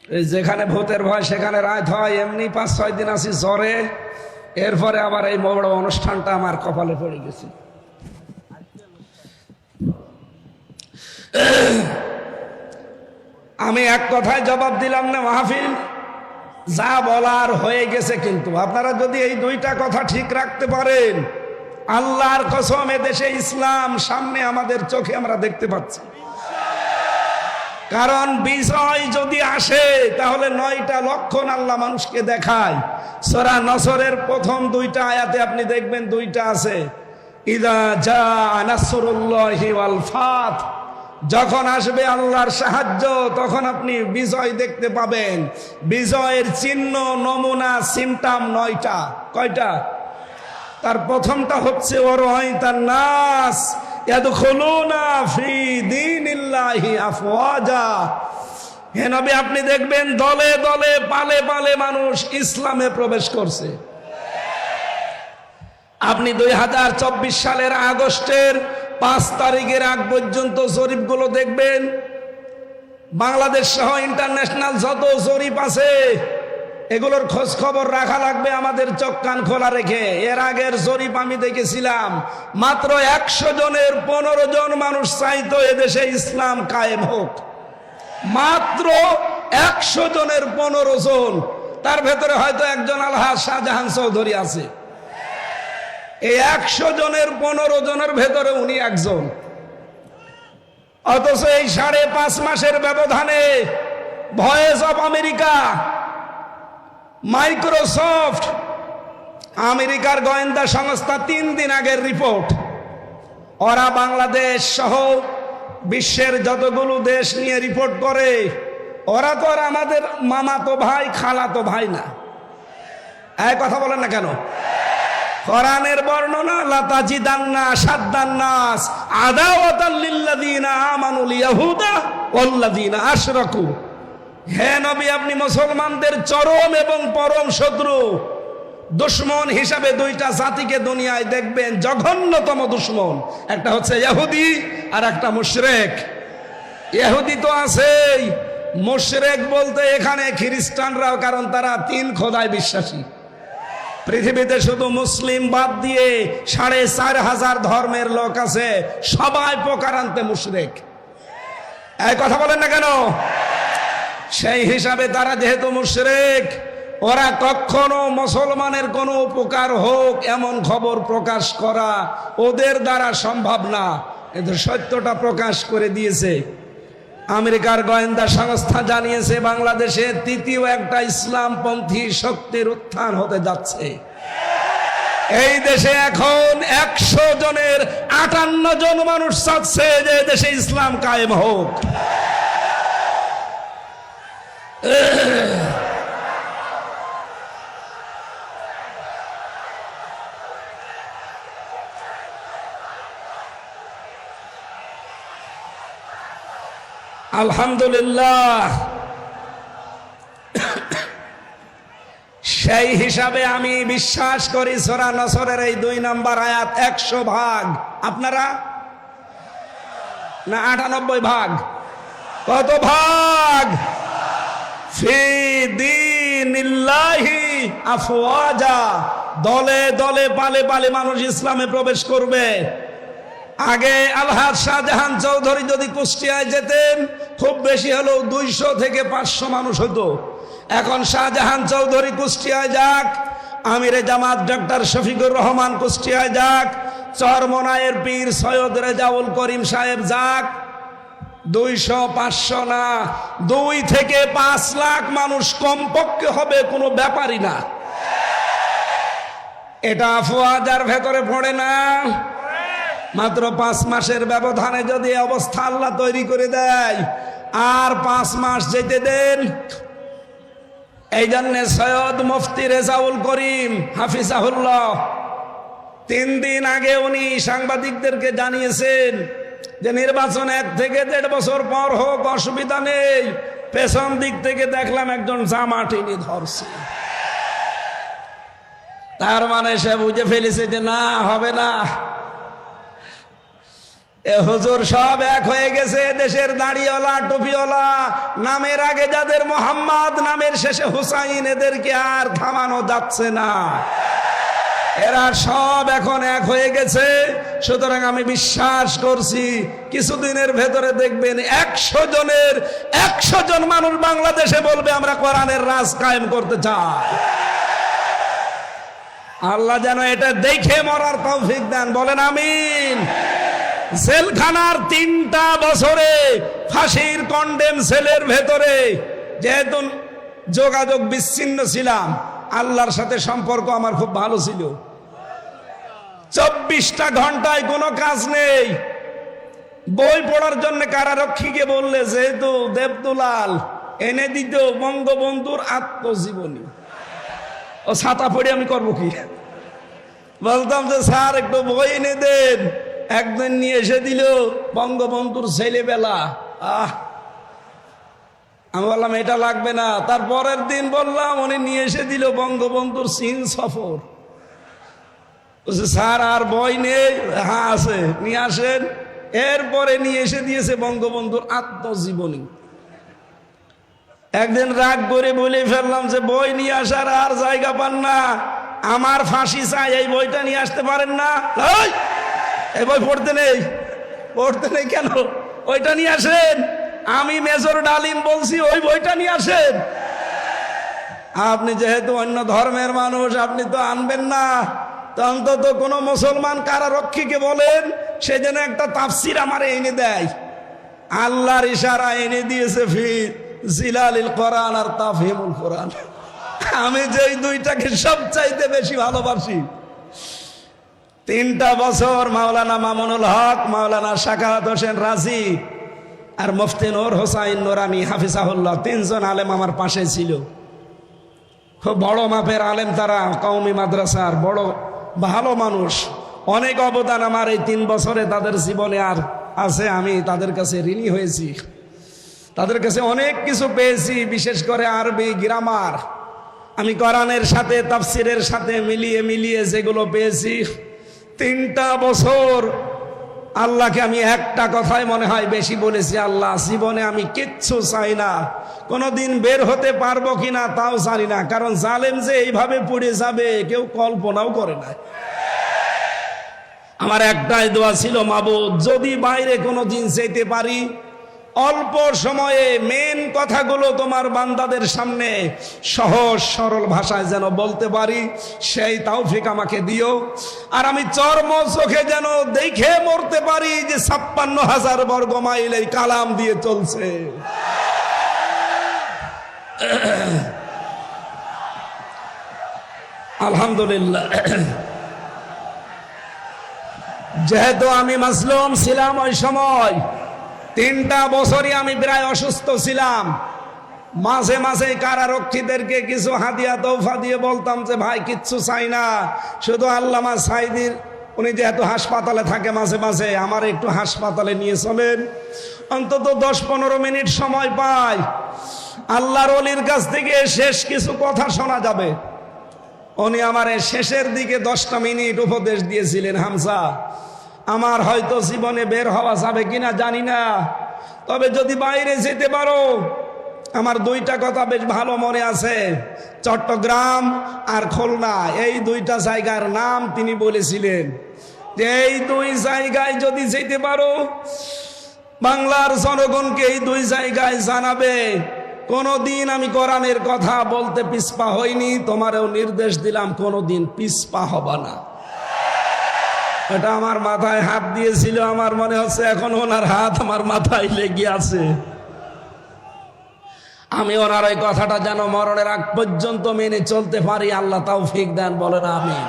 এই যেখানে ভূতের ভয় সেখানে রাত হয়, এমনি 5-6 দিন আছি জ্বরে, এরপরে আবার এই বড় অনুষ্ঠানটা আমার কপালে পড়ে গেছে। আমি এক কথায় জবাব দিলাম না মাহফিল, যা বলার হয়ে গেছে। কিন্তু আপনারা যদি এই দুইটা কথা ঠিক রাখতে পারেন, আল্লাহর কসম এদেশে ইসলাম সামনে আমাদের চোখে আমরা দেখতে পাচ্ছি। কারণ বিজয় যদি আসে তাহলে 9টা লক্ষণ আল্লাহ মানুষকে দেখায়। সূরা নসরের প্রথম 2টা আয়াতে আপনি দেখবেন 2টা আছে, ইদা জা নাসরুল্লাহি ওয়াল ফাত, যখন আসবে আল্লাহর সাহায্য তখন আপনি বিজয় দেখতে পাবেন। বিজয়ের চিহ্ন, নমুনা, সিমটাম 9টা। কয়টা? তার প্রথমটা হচ্ছে ওয়ারাইতান নাস ইয়াদখুলুনা ফি দীনিল্লাহি আফওয়াজা। হে নবী, আপনি দেখবেন দলে দলে পালে পালে মানুষ ইসলামে প্রবেশ করছে। আপনি 2024 সালের আগস্টের 5 তারিখের আগ পর্যন্ত জরিপগুলো দেখবেন, বাংলাদেশ সহ ইন্টারন্যাশনাল যত জরিপ আছে এগুলোর খোঁজ খবর রাখা লাগবে আমাদের চোখ কান খোলা রেখে। এর আগের জরিপ আমি দেখেছিলাম, মাত্র 100 জনের 15 জন মানুষ চাইতো এদেশে ইসলাম কায়েম হোক। মাত্র 100 জনের 15 জন, তার ভেতরে হয়তো একজন আলহাজ শাহজাহান চৌধুরী আছে। এই 100 জনের 15 জনের ভেতরে উনি একজন। অথচ এই 5.5 মাসের ব্যবধানে ভয়েস অফ আমেরিকা, মাইক্রোসফট, আমেরিকার গোয়েন্দা সংস্থা 3 দিন আগের রিপোর্ট, ওরা বাংলাদেশ সহ বিশ্বের যতগুলো দেশ নিয়ে রিপোর্ট করে, ওরা তো আর আমাদের মামাতো ভাই খালাতো ভাই না। এই কথা বলেন না কেন? কোরআনের বর্ণনা, লাতাজিদান্না আশাদ্দান্নাস আদাওয়াতাল লিল্লাযিনা আমানুল ইয়াহুদা ওয়াল্লাযিনা আশরাকু। হে নবী, আপনি মুসলমানদের চরম এবং পরম শত্রু, দুশমন হিসাবে 2টা জাতিকে দুনিয়ায় দেখবেন, জঘন্যতম দুশমন। একটা হচ্ছে ইহুদি আর একটা মুশরিক। ইহুদি তো আছেই, মুশরিক বলতে এখানে খ্রিস্টানরাও, কারণ তারা 3 খোদায় বিশ্বাসী। পৃথিবীতে শুধু মুসলিম বাদ দিয়ে 4,500 ধর্মের লোক আছে, সবাই প্রকারান্তে মুশরিক। এই কথা বলেন না কেন? সেই হিসাবে তারা যেহেতু মুশরিক, ওরা কখনো মুসলমানের কোনো উপকার হোক এমন খবর প্রকাশ করা ওদের দ্বারা সম্ভব না। এদের সত্যটা প্রকাশ করে দিয়েছে। আমেরিকার গোয়েন্দা সংস্থা জানিয়েছে বাংলাদেশে 3য় একটা ইসলামপন্থী শক্তির উত্থান হতে যাচ্ছে। এই দেশে এখন 100 জনের 58 জন মানুষ চাচ্ছে যে দেশে ইসলাম কায়েম হোক। আলহামদুলিল্লাহ। সেই হিসাবে আমি বিশ্বাস করি সূরা নসরের এই 2 নম্বর আয়াত 100 ভাগ। আপনারা না 98 ভাগ? কত ভাগ? ফি দীনিল্লাহি আফওয়াজা, দলে দলে পালে পালে মানুষ ইসলামে প্রবেশ করবে। আগে আলহাজ শাহজাহান চৌধুরী যদি কুষ্টিয়ায় যেতেন, খুব বেশি হলেও 200 থেকে 500 মানুষ হতো। এখন শাহজাহান চৌধুরী কুষ্টিয়ায় যাক, আমিরে জামাত ডক্টর শফিকুর রহমান কুষ্টিয়ায় যাক, চরমনায়ের পীর সৈয়দ রেজাউল করিম সাহেব যাক, 200-500 না, 2 থেকে 5 লাখ মানুষ কমপক্ষে হবে, কোনো ব্যাপারই না। এটা আফওয়াজার ভেতরে পড়ে না। মাত্র 5 মাসের ব্যবধানে যদি অবস্থা আল্লাহ তৈরি করে দেয়, আর 5 মাস যেতে দেন। এই জন্য সৈয়দ মুফতি রেজাউল করিম হাফিজাহুল্লাহ 3 দিন আগে উনি সাংবাদিকদেরকে জানিয়েছেন যে নির্বাচন 1 থেকে 1.5 বছর পর হোক, অসুবিধা নেই। পেছন দিক থেকে দেখলাম একজন জামা টেনে ধরছে। তার মানে সে বুঝে ফেলেছে যে না, হবে না। এ হুজুর সব এক হয়ে গেছে, দেশের দাড়িওয়ালা টুপিওয়ালা, নামের আগে যাদের মোহাম্মদ, নামের শেষে হুসাইন, এদেরকে আর থামানো যাচ্ছে না। এরা সব এখন এক হয়ে গেছে। সুতরাং আমি বিশ্বাস করছি কিছুদিনের ভেতরে দেখবেন 100 জনের 100 জন মানুষ বাংলাদেশে বলবে আমরা কোরআনের রাজ কায়েম করতে চাই। আল্লাহ যেন এটা দেখে মরার তৌফিক দেন, বলেন আমিন। জেলখানার 3টা বছরে ফাঁসির কন্ডেম সেলের ভেতরে যেহেতু যোগাযোগ বিচ্ছিন্ন ছিলাম, আল্লাহর সাথে সম্পর্ক আমার খুব ভালো ছিল। 24টা ঘন্টায় কোনো কাজ নেই। বই পড়ার জন্য কারারক্ষীকে বললে যেহেতু দেবদুলাল এনে দিত বঙ্গবন্ধুর আত্মজীবনী, ও ছাতা পড়ে আমি করবো কি? বলতাম যে স্যার একটু বই এনে দেন। একদিন নিয়ে এসে দিল বঙ্গবন্ধুর ছেলেবেলা। আমি বললাম এটা লাগবে না। তারপরের দিন বললাম, উনি নিয়ে এসে দিল বঙ্গবন্ধুর চীন সফর। স্যার আর বই নেই? হ্যাঁ আছে, নিয়ে আসেন। এরপরে নিয়ে এসে দিয়েছে বঙ্গবন্ধুর আত্মজীবনী। একদিন রাগ করে বলে ফেললাম যে বই নিয়ে আসার আর জায়গা পান না, আমার ফাঁসি চাই, এই বইটা নিয়ে আসতে পারেন না? এই বই পড়তে নেই। পড়তে নেই কেন? ওইটা নিয়ে আসেন। আমি মেজর ডালিম বলছি ওই বইটা নিয়ে আসেন। আপনি যেহেতু অন্য ধর্মের মানুষ, আপনি তো আনবেন না। তো অন্তত কোনো মুসলমান কারারক্ষীকে বলেন সে যেন একটা তাফসির আমার এনে দেয়। আল্লাহর ইশারা এনে দিয়েছে ফি জিলালিল কোরআন আর তাফহিমুল কোরআন। আমি যেই দুইটাকে সবচাইতে বেশি ভালোবাসি। 3টা বছর মাওলানা মামুনুল হক, মাওলানা শাকাওয়াত হোসেন রাজি আর মুফতি নূর হোসাইন নুরানি হাফিজাহুল্লাহ, 3 জন আলেম আমার পাশে ছিল। খুব বড় মাপের আলেম তারা, কওমি মাদ্রাসার বড় ভালো মানুষ। অনেক অবদান আমার এই 3 বছরে তাদের জীবনে আর আছে। আমি তাদের কাছে ঋণী হয়েছি, তাদের কাছে অনেক কিছু পেয়েছি, বিশেষ করে আরবি গ্রামার। আমি কোরআনের সাথে তাফসিরের সাথে মিলিয়ে মিলিয়ে যেগুলো পেয়েছি, 3টা বছর আল্লাহকে আমি একটা কথাই মনে হয় বেশি বলেছি, আল্লাহ জীবনে আমি কিচ্ছু চাই না, কোনোদিন বের হতে পারবো কিনা তাও জানি না। কারণ জালেম যে এইভাবে পড়ে যাবে কেউ কল্পনাও করে না। আমার একটাই দোয়া ছিল, মাবুদ যদি বাইরে কোনোদিন যেতে পারি, অল্প সময়ে মেন কথাগুলো তোমার বান্দাদের সামনে সহজ সরল ভাষায় যেন বলতে পারি, সেই তৌফিক আমাকে দিও। আর আমি চর্ম চোখে যেন দেখে মরতে পারি যে 56,000 বর্গ মাইল এই কালাম দিয়ে চলছে। আলহামদুলিল্লাহ। যেহেতু আমি মাসলুম ছিলাম ওই সময়, 3টা বছরই আমি প্রায় অসুস্থ ছিলাম। মাঝে মাঝে কারারক্ষীদেরকে কিছু হাদিয়া তৌফা দিয়ে বলতাম যে ভাই কিচ্ছু চাই না, শুধু আল্লামা সাইদির, উনি যেহেতু হাসপাতালে থাকে মাঝে মাঝে, আমার একটু হাসপাতালে নিয়ে চলেন, অন্তত 10-15 মিনিট সময় পাই, আল্লাহর ওলির কাছ থেকে শেষ কিছু কথা শোনা যাবে। উনি আমার শেষের দিকে 10টা মিনিট উপদেশ দিয়েছিলেন, হামজা আমার হয়তো জীবনে বের হওয়া যাবে কিনা জানি না, তবে যদি বাইরে যেতে পারো, আমার 2টা কথা বেশ ভালো মনে আছে, চট্টগ্রাম আর খুলনা, এই 2টা জায়গার নাম তিনি বলেছিলেন যে এই 2 জায়গায় যদি যেতে পারো, বাংলার জনগণকে এই 2 জায়গায় জানাবে কোনদিন আমি কোরআনের কথা বলতে পিছপা হইনি, তোমারও নির্দেশ দিলাম কোনদিন পিছপা হবা না। এটা আমার মাথায় হাত দিয়েছিল, আমার মনে হচ্ছে এখন ওনার হাত আমার মাথায় লেগে আছে। আমি ওনার ওই কথাটা যেন মরণের আগ পর্যন্ত মেনে চলতে পারি, আল্লাহ তৌফিক দেন, বলেন আমিন।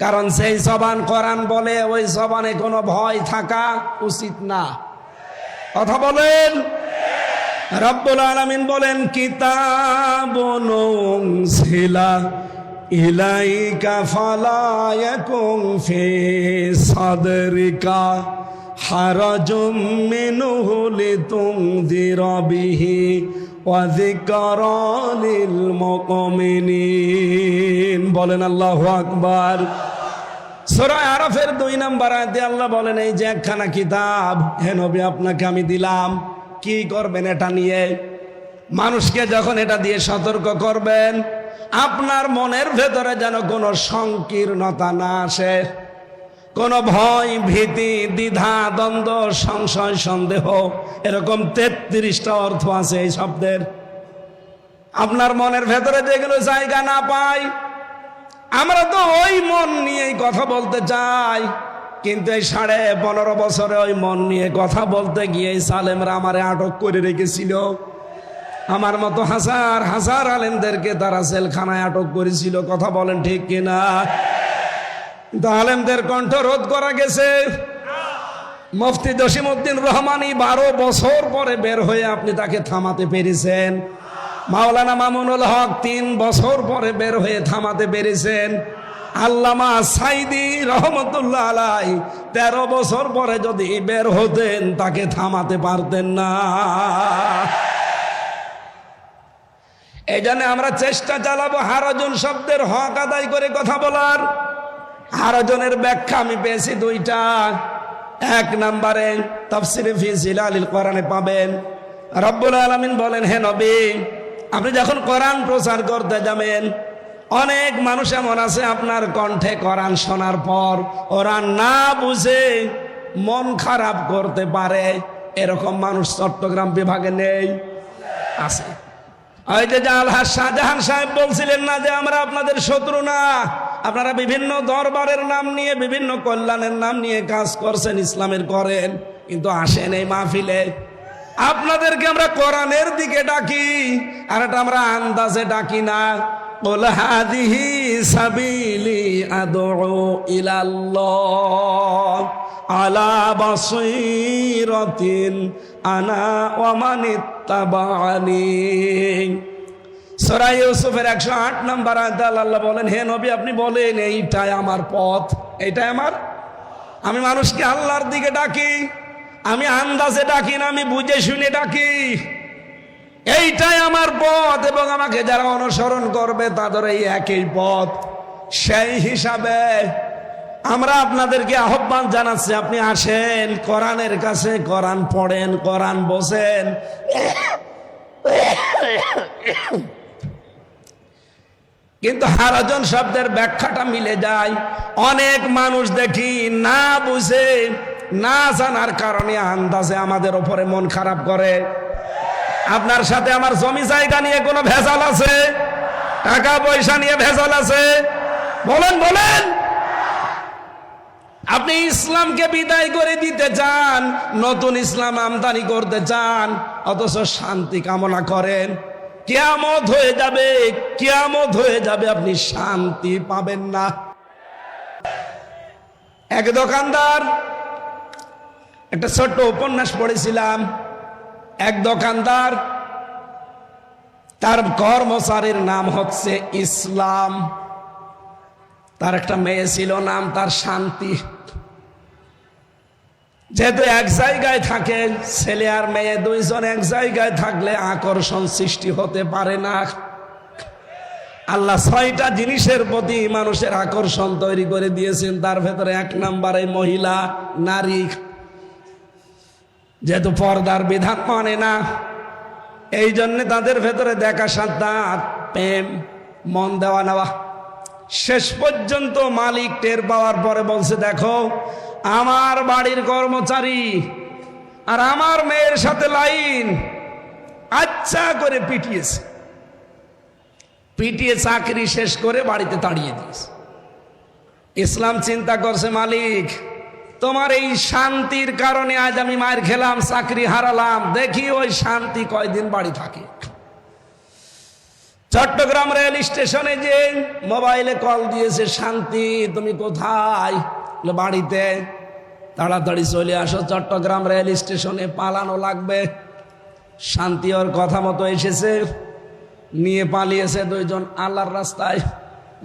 কারণ সেই জবান কোরআন বলে, ওই জবানে কোনো ভয় থাকা উচিত না। কথা বলেন। রব্বুল আলামিন বলেন, কিতাবুন উনজিলা ইলাইকা ফালা ইয়াকুন ফি সাদরিকা হারাজুম মিনহু লিতুনযিরা বিহি ওয়া যিকরা লিল মুমিনিন। বলেন আল্লাহু আকবার। সূরা আরাফের 2 নম্বর আয়াতে আল্লাহ বলেন, এই যে একখানা কিতাব হে নবী আপনাকে আমি দিলাম, কি করবেন এটা নিয়ে? মানুষকে যখন এটা দিয়ে সতর্ক করবেন, আপনার মনের ভেতরে যেন কোনো সংকীর্ণতা না আসে, কোনো ভয়, ভীতি, দ্বিধা, দ্বন্দ্ব, সংশয়, সন্দেহ, এরকম 33টা অর্থ আছে এই শব্দের। আপনার মনের ভেতরে যেগুলো জায়গা না পায়, আমরা তো ওই মন নিয়েই কথা বলতে চাই, কিন্তু এই 15.5 বছরে ওই মন নিয়ে কথা বলতে গিয়ে সালেমরা আমারে আটক করে রেখেছিল। আমার মতো হাজার হাজার আলেমদেরকে তারা জেলখানায় আটক করেছিল। কথা বলেন ঠিক কিনা? কিন্তু আলেমদের কণ্ঠ রোধ করা গেছে। মুফতি জসিমউদ্দিন রহমানী 12 বছর পরে বের হয়ে আপনি তাকে থামাতে পেরেছেন। মাওলানা মামুনুল হক 3 বছর পরে বের হয়ে থামাতে পেরেছেন। আল্লামা সাইদি রহমতুল্লাহ আলাই 13 বছর পরে যদি বের হতেন তাকে থামাতে পারতেন না। এই জন্য আমরা চেষ্টা চালাবো হারজন শব্দের হক আদায় করে কথা বলার। হারজনের ব্যাখ্যা আমি পেয়েছি 2টা। 1 নম্বরে তাফসিরে ফি জিলালিল কোরআনে পাবেন, রব্বুল আলামিন বলেন, হে নবী আপনি যখন কোরআন প্রচার করতে যাবেন, অনেক মানুষ এমন আছে আপনার কণ্ঠে কোরআন শোনার পর ওরা না বুঝে মন খারাপ করতে পারে। এরকম মানুষ চট্টগ্রাম বিভাগে নেই? আছে। ওই যে আলহাজ শাহজাহান সাহেব বলছিলেন না যে আমরা আপনাদের শত্রু না, আপনারা বিভিন্ন দরবারের নাম নিয়ে, বিভিন্ন কল্যাণের নাম নিয়ে কাজ করছেন, ইসলামের করেন, কিন্তু আসেন এই মাহফিলে। আপনাদেরকে আমরা কোরআনের দিকে ডাকি, আর এটা আমরা আন্দাজে ডাকি না। কুল হাদিহি সাবিলি আদউ ইলাল্লাহ আলা বাসীরাতিন আনা ওয়া মানিত্তাবা'আনি। সূরা ইউসুফের 108 নম্বর আয়াতে আল্লাহ বলেন, হে নবী আপনি বলেন এইটাই আমার পথ, এইটাই আমার। আমি মানুষকে আল্লাহর দিকে ডাকি, আমি আন্দাজে ডাকি না, আমি বুঝে শুনে ডাকি। এইটাই আমার পথ, এবং আমাকে যারা অনুসরণ করবে তাদের এই একই পথ। সেই হিসাবে আমরা আপনাদেরকে আহ্বান জানাচ্ছি, আপনি আসেন কোরআনের কাছে, কোরআন পড়েন, কোরআন বসেন। কিন্তু হারজন শব্দের ব্যাখ্যাটা মিলে যায়। অনেক মানুষ দেখি না বুঝে, না জানার কারণে আন্দাজে আমাদের উপরে মন খারাপ করে। আপনার সাথে আমার জমি জায়গা নিয়ে কোনো ভেজাল আছে? টাকা পয়সা নিয়ে ভেজাল আছে? বলেন বলেন। আপনি ইসলামকে বিদায় করে দিতে চান, নতুন ইসলাম আমদানি করতে চান, অথচ শান্তি কামনা করেন। কিয়ামত হয়ে যাবে, কিয়ামত হয়ে যাবে, আপনি শান্তি পাবেন না। এক দোকানদার, একটা ছোট্ট উপন্যাস পড়েছিলাম। এক দোকানদার, তার কর্মচারীর নাম হচ্ছে ইসলাম। তার একটা মেয়ে ছিল, নাম তার শান্তি। যেহেতু এক জায়গায় থাকে, ছেলে আর মেয়ে দুইজন এক জায়গায় থাকলে আকর্ষণ সৃষ্টি হতে পারে না। আল্লাহ 6টা জিনিসের প্রতি মানুষের আকর্ষণ তৈরি করে দিয়েছেন, তার ভেতরে 1 নম্বরে মহিলা, নারী। যেহেতু পর্দার বিধান মানে না, এই জন্য তাদের ভেতরে দেখা সাক্ষাৎ, প্রেম, মন দেওয়া নেওয়া। শেষ পর্যন্ত মালিক টের পাওয়ার পরে বলছে, দেখো আমার বাড়ির কর্মচারী আর আমার মেয়ের সাথে লাইন, আচ্ছা করে পিটিয়েছে। পিটিয়ে চাকরি শেষ করে বাড়িতে তাড়িয়ে দিয়েছে। ইসলাম চিন্তা করছে, মালিক তোমার এই শান্তির কারণে আজ আমি মার খেলাম, চাকরি হারালাম, দেখি ওই শান্তি কয়দিন বাড়ি থাকে। চট্টগ্রাম রেল স্টেশনে যে মোবাইলে কল দিয়েছে, শান্তি তুমি কোথায়? বাড়িতে। তাড়াতাড়ি চলে আসো চট্টগ্রাম রেল স্টেশনে, পালানো লাগবে। শান্তি ওর কথা মতো এসেছে, নিয়ে পালিয়েছে 2 জন আল্লাহর রাস্তায়।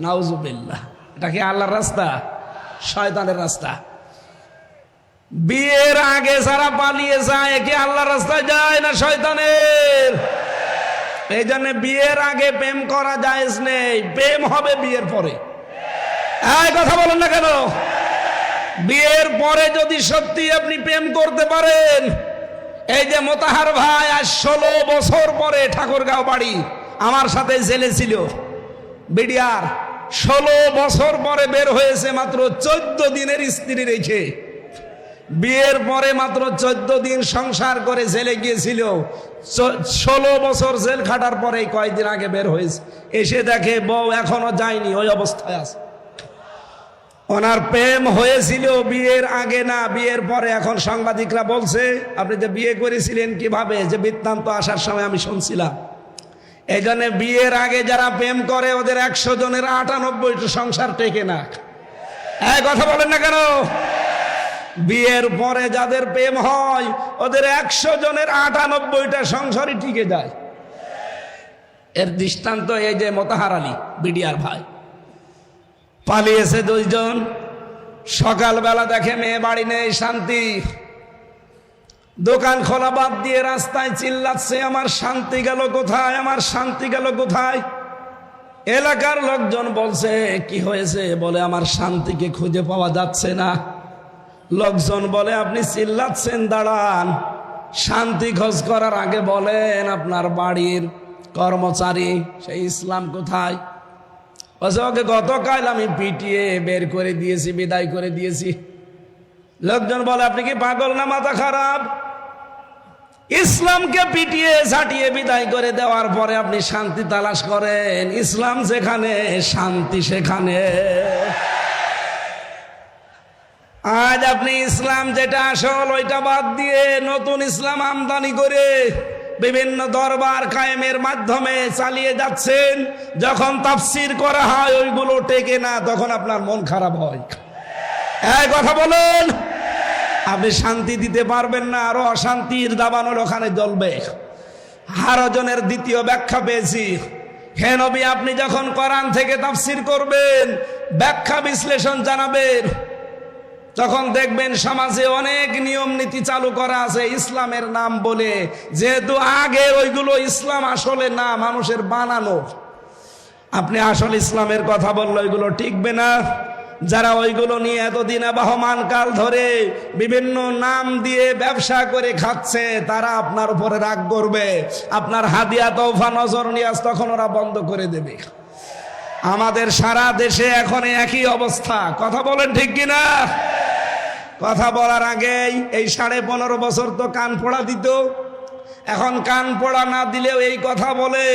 নাউজুবিল্লাহ। এটা কি আল্লাহর রাস্তা? শয়তানের রাস্তা। বিয়ের আগে যারা পালিয়ে যায় কি আল্লাহর রাস্তায় যায় না শয়তানের? এই জন্য বিয়ের আগে প্রেম করা জায়েজ নেই, প্রেম হবে বিয়ের পরে। এই কথা বলেন না কেন? বিয়ের পরে যদি সত্যি আপনি প্রেম করতে পারেন, এই যে মোতাহার ভাই আজ 16 বছর পরে ঠাকুরগাঁও বাড়ি আমার সাথে জেলে ছিল বিডিআর, 16 বছর পরে বের হয়েছে, মাত্র 14 দিনের স্ত্রী রেখে। বিয়ের পরে মাত্র 14 দিন সংসার করে জেলে গিয়েছিল, 16 বছর জেল খাটার পরে কয়েকদিন আগে বের হয়েছে। এসে দেখে বউ এখনো যায়নি, ওই অবস্থায় আছে। ওনার প্রেম হয়েছিল বিয়ের আগে না, বিয়ের পরে। এখন সাংবাদিকরা বলছে আপনি যে বিয়ে করেছিলেন কিভাবে, যে বৃত্তান্ত আসার সময় আমি শুনছিলাম। এই জন্য বিয়ের আগে যারা প্রেম করে ওদের 100 জনের 98টা সংসার টেকে না। এই কথা বলেন না কেন? বিয়ের পরে যাদের প্রেম হয় ওদের 100 জনের 98টা সংসারই টিকে যায়। এর দৃষ্টান্ত এই যে মোতাহার আলী বিডিআর ভাই, পালিয়েছে 2 জন। সকালবেলা দেখে মেয়ে বাড়ি নেই, শান্তি। দোকান খোলা বাদ দিয়ে রাস্তায় চিল্লাচ্ছে, আমার শান্তি গেল কোথায়, আমার শান্তি গেল কোথায়। এলাকার লোকজন বলছে কি হয়েছে, বলে আমার শান্তিকে খুঁজে পাওয়া যাচ্ছে না। লোকজন বলে আপনি চিল্লাচ্ছেন, দাঁড়ান, শান্তি খোঁজ করার আগে বলেন আপনার বাড়ির কর্মচারী সেই ইসলাম কোথায়। ওকে গতকাল আমি পিটিয়ে বের করে দিয়েছি, বিদায় করে দিয়েছি। লোকজন বলে আপনি কি পাগল না মাথা খারাপ? ইসলামকে পিটিয়ে ঝাঁটিয়ে বিদায় করে দেওয়ার পরে আপনি শান্তি তালাশ করেন? ইসলাম যেখানে শান্তি সেখানে। আজ আপনি ইসলাম যেটা আসল ওইটা বাদ দিয়ে নতুন ইসলাম আমদানি করে বিভিন্ন দরবার কায়েমের মাধ্যমে চালিয়ে যাচ্ছেন। যখন তাফসির করা হয় ওইগুলো টেকে না, তখন আপনার মন খারাপ হয়। এই কথা বলুন, আপনি শান্তি দিতে পারবেন না, আরো অশান্তির দাবানল ওখানে জ্বলবে। হারজনের দ্বিতীয় ব্যাখ্যা পেয়েছি। হে নবী, আপনি যখন কোরআন থেকে তাফসির করবেন, ব্যাখ্যা বিশ্লেষণ জানাবেন, তখন দেখবেন সমাজে অনেক নিয়ম নীতি চালু করা আছে ইসলামের নাম বলে, যেহেতু আগে ওইগুলো ইসলাম আসলে না, মানুষের বানানো। আপনি আসল ইসলামের কথা বললে ওইগুলো টিকবে না। যারা ওইগুলো নিয়ে এতদিন আবহমান কাল ধরে বিভিন্ন নাম দিয়ে ব্যবসা করে খাচ্ছে, তারা আপনার উপরে রাগ করবে। আপনার হাদিয়া তওফা নজর নিয়াজ তখন ওরা বন্ধ করে দেবে। আমাদের সারা দেশে এখন একই অবস্থা। কথা বলেন ঠিক কিনা? কথা বলার আগেই এই 15.5 বছর তো কান পোড়া দিত। এখন কান পোড়া না দিলেও এই কথা বলে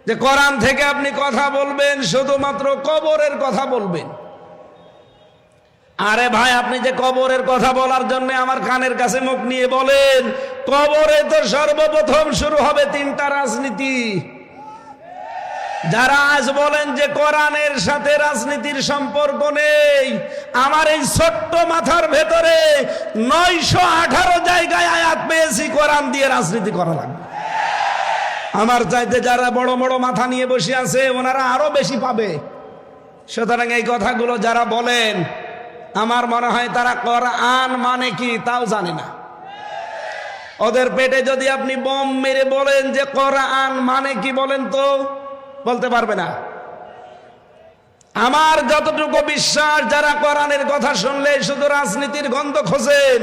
যে কোরআন থেকে আপনি কথা বলবেন, শুধুমাত্র কবরের কথা বলবেন। আরে ভাই, আপনি যে কবরের কথা বলার জন্য আমার কানের কাছে মুখ নিয়ে বলেন, কবরে তো সর্বপ্রথম শুরু হবে 3টা রাজনীতি। যারা আজ বলেন যে কোরআনের সাথে রাজনীতির সম্পর্ক নেই, আমার এই ছোট্ট মাথার ভেতরে 918 জায়গায় আয়াত পেয়েছি কোরআন দিয়ে রাজনীতি করা লাগবে। আমার চাইতে যারা বড় বড় মাথা নিয়ে বসে আছে ওনারা আরো বেশি পাবে। সুতরাং এই কথাগুলো যারা বলেন, আমার মনে হয় তারা কোরআন মানে কি তাও জানে না। ওদের পেটে যদি আপনি বোম মেরে বলেন যে কোরআন মানে কি, বলেন তো, বলতে পারবে না। আমার যতটুকু বিশ্বাস, যারা কোরআনের কথা শুনলে শুধু রাজনীতির গন্ধ খোঁজেন,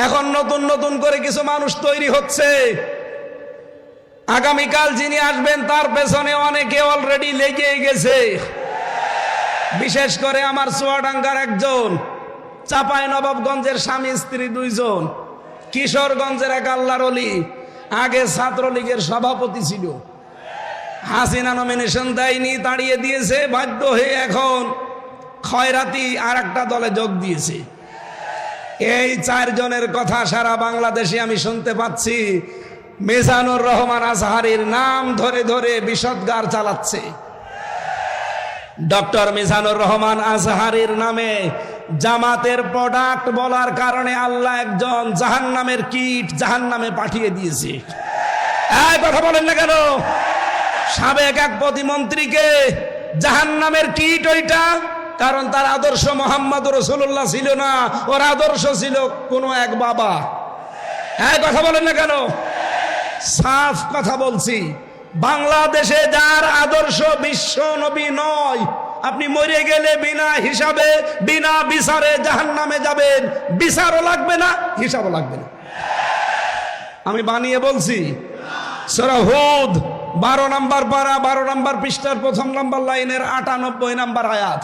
এখন নতুন নতুন করে কিছু মানুষ তৈরি হচ্ছে। আগামীকাল যিনি আসবেন তার পেছনে অনেকে অলরেডি লেগে গেছে। বিশেষ করে আমার চুয়াডাঙ্গার একজন, চাঁপাইনবাবগঞ্জের স্বামী স্ত্রী 2 জন, কিশোরগঞ্জের এক আল্লাহর ওলি, আগে ছাত্রলীগের সভাপতি ছিল। হাসিনা নমিনেশন দেয়নি, তাড়িয়ে দিয়েছে, বাধ্য হয়ে এখন খয়রাতি আর একটা দলে যোগ দিয়েছে। এই 4 জনের কথা সারা বাংলাদেশে আমি শুনতে পাচ্ছি। মিজানুর রহমান আজহারীর নাম ধরে ধরে বিষদগার চালাচ্ছে। ডক্টর মিজানুর রহমান আজহারীর নামে জামাতের প্রোডাক্ট বলার কারণে আল্লাহ একজন জাহান্নামের কীট জাহান্নামে পাঠিয়ে দিয়েছে। এই কথা বলেন না কেন? সাবেক এক প্রতিমন্ত্রীকে জাহান্নামের কীট ওইটা, কারণ তার আদর্শ মোহাম্মদ রাসূলুল্লাহ ছিল না, ওর আদর্শ ছিল কোন এক বাবা। এই কথা বলেন না কেন? সাফ কথা বলছি, বাংলাদেশে যার আদর্শ বিশ্ব নবী নয়, আপনি মরে গেলে বিনা হিসাবে বিনা বিচারে জাহান্নামে যাবেন, বিচারও লাগবে না, হিসাবও লাগবে না। আমি বানিয়ে বলছি। সূরা হুদ 12 নম্বর পারা 12 নম্বর পৃষ্ঠার 1 নম্বর লাইনের 98 নম্বর আয়াত।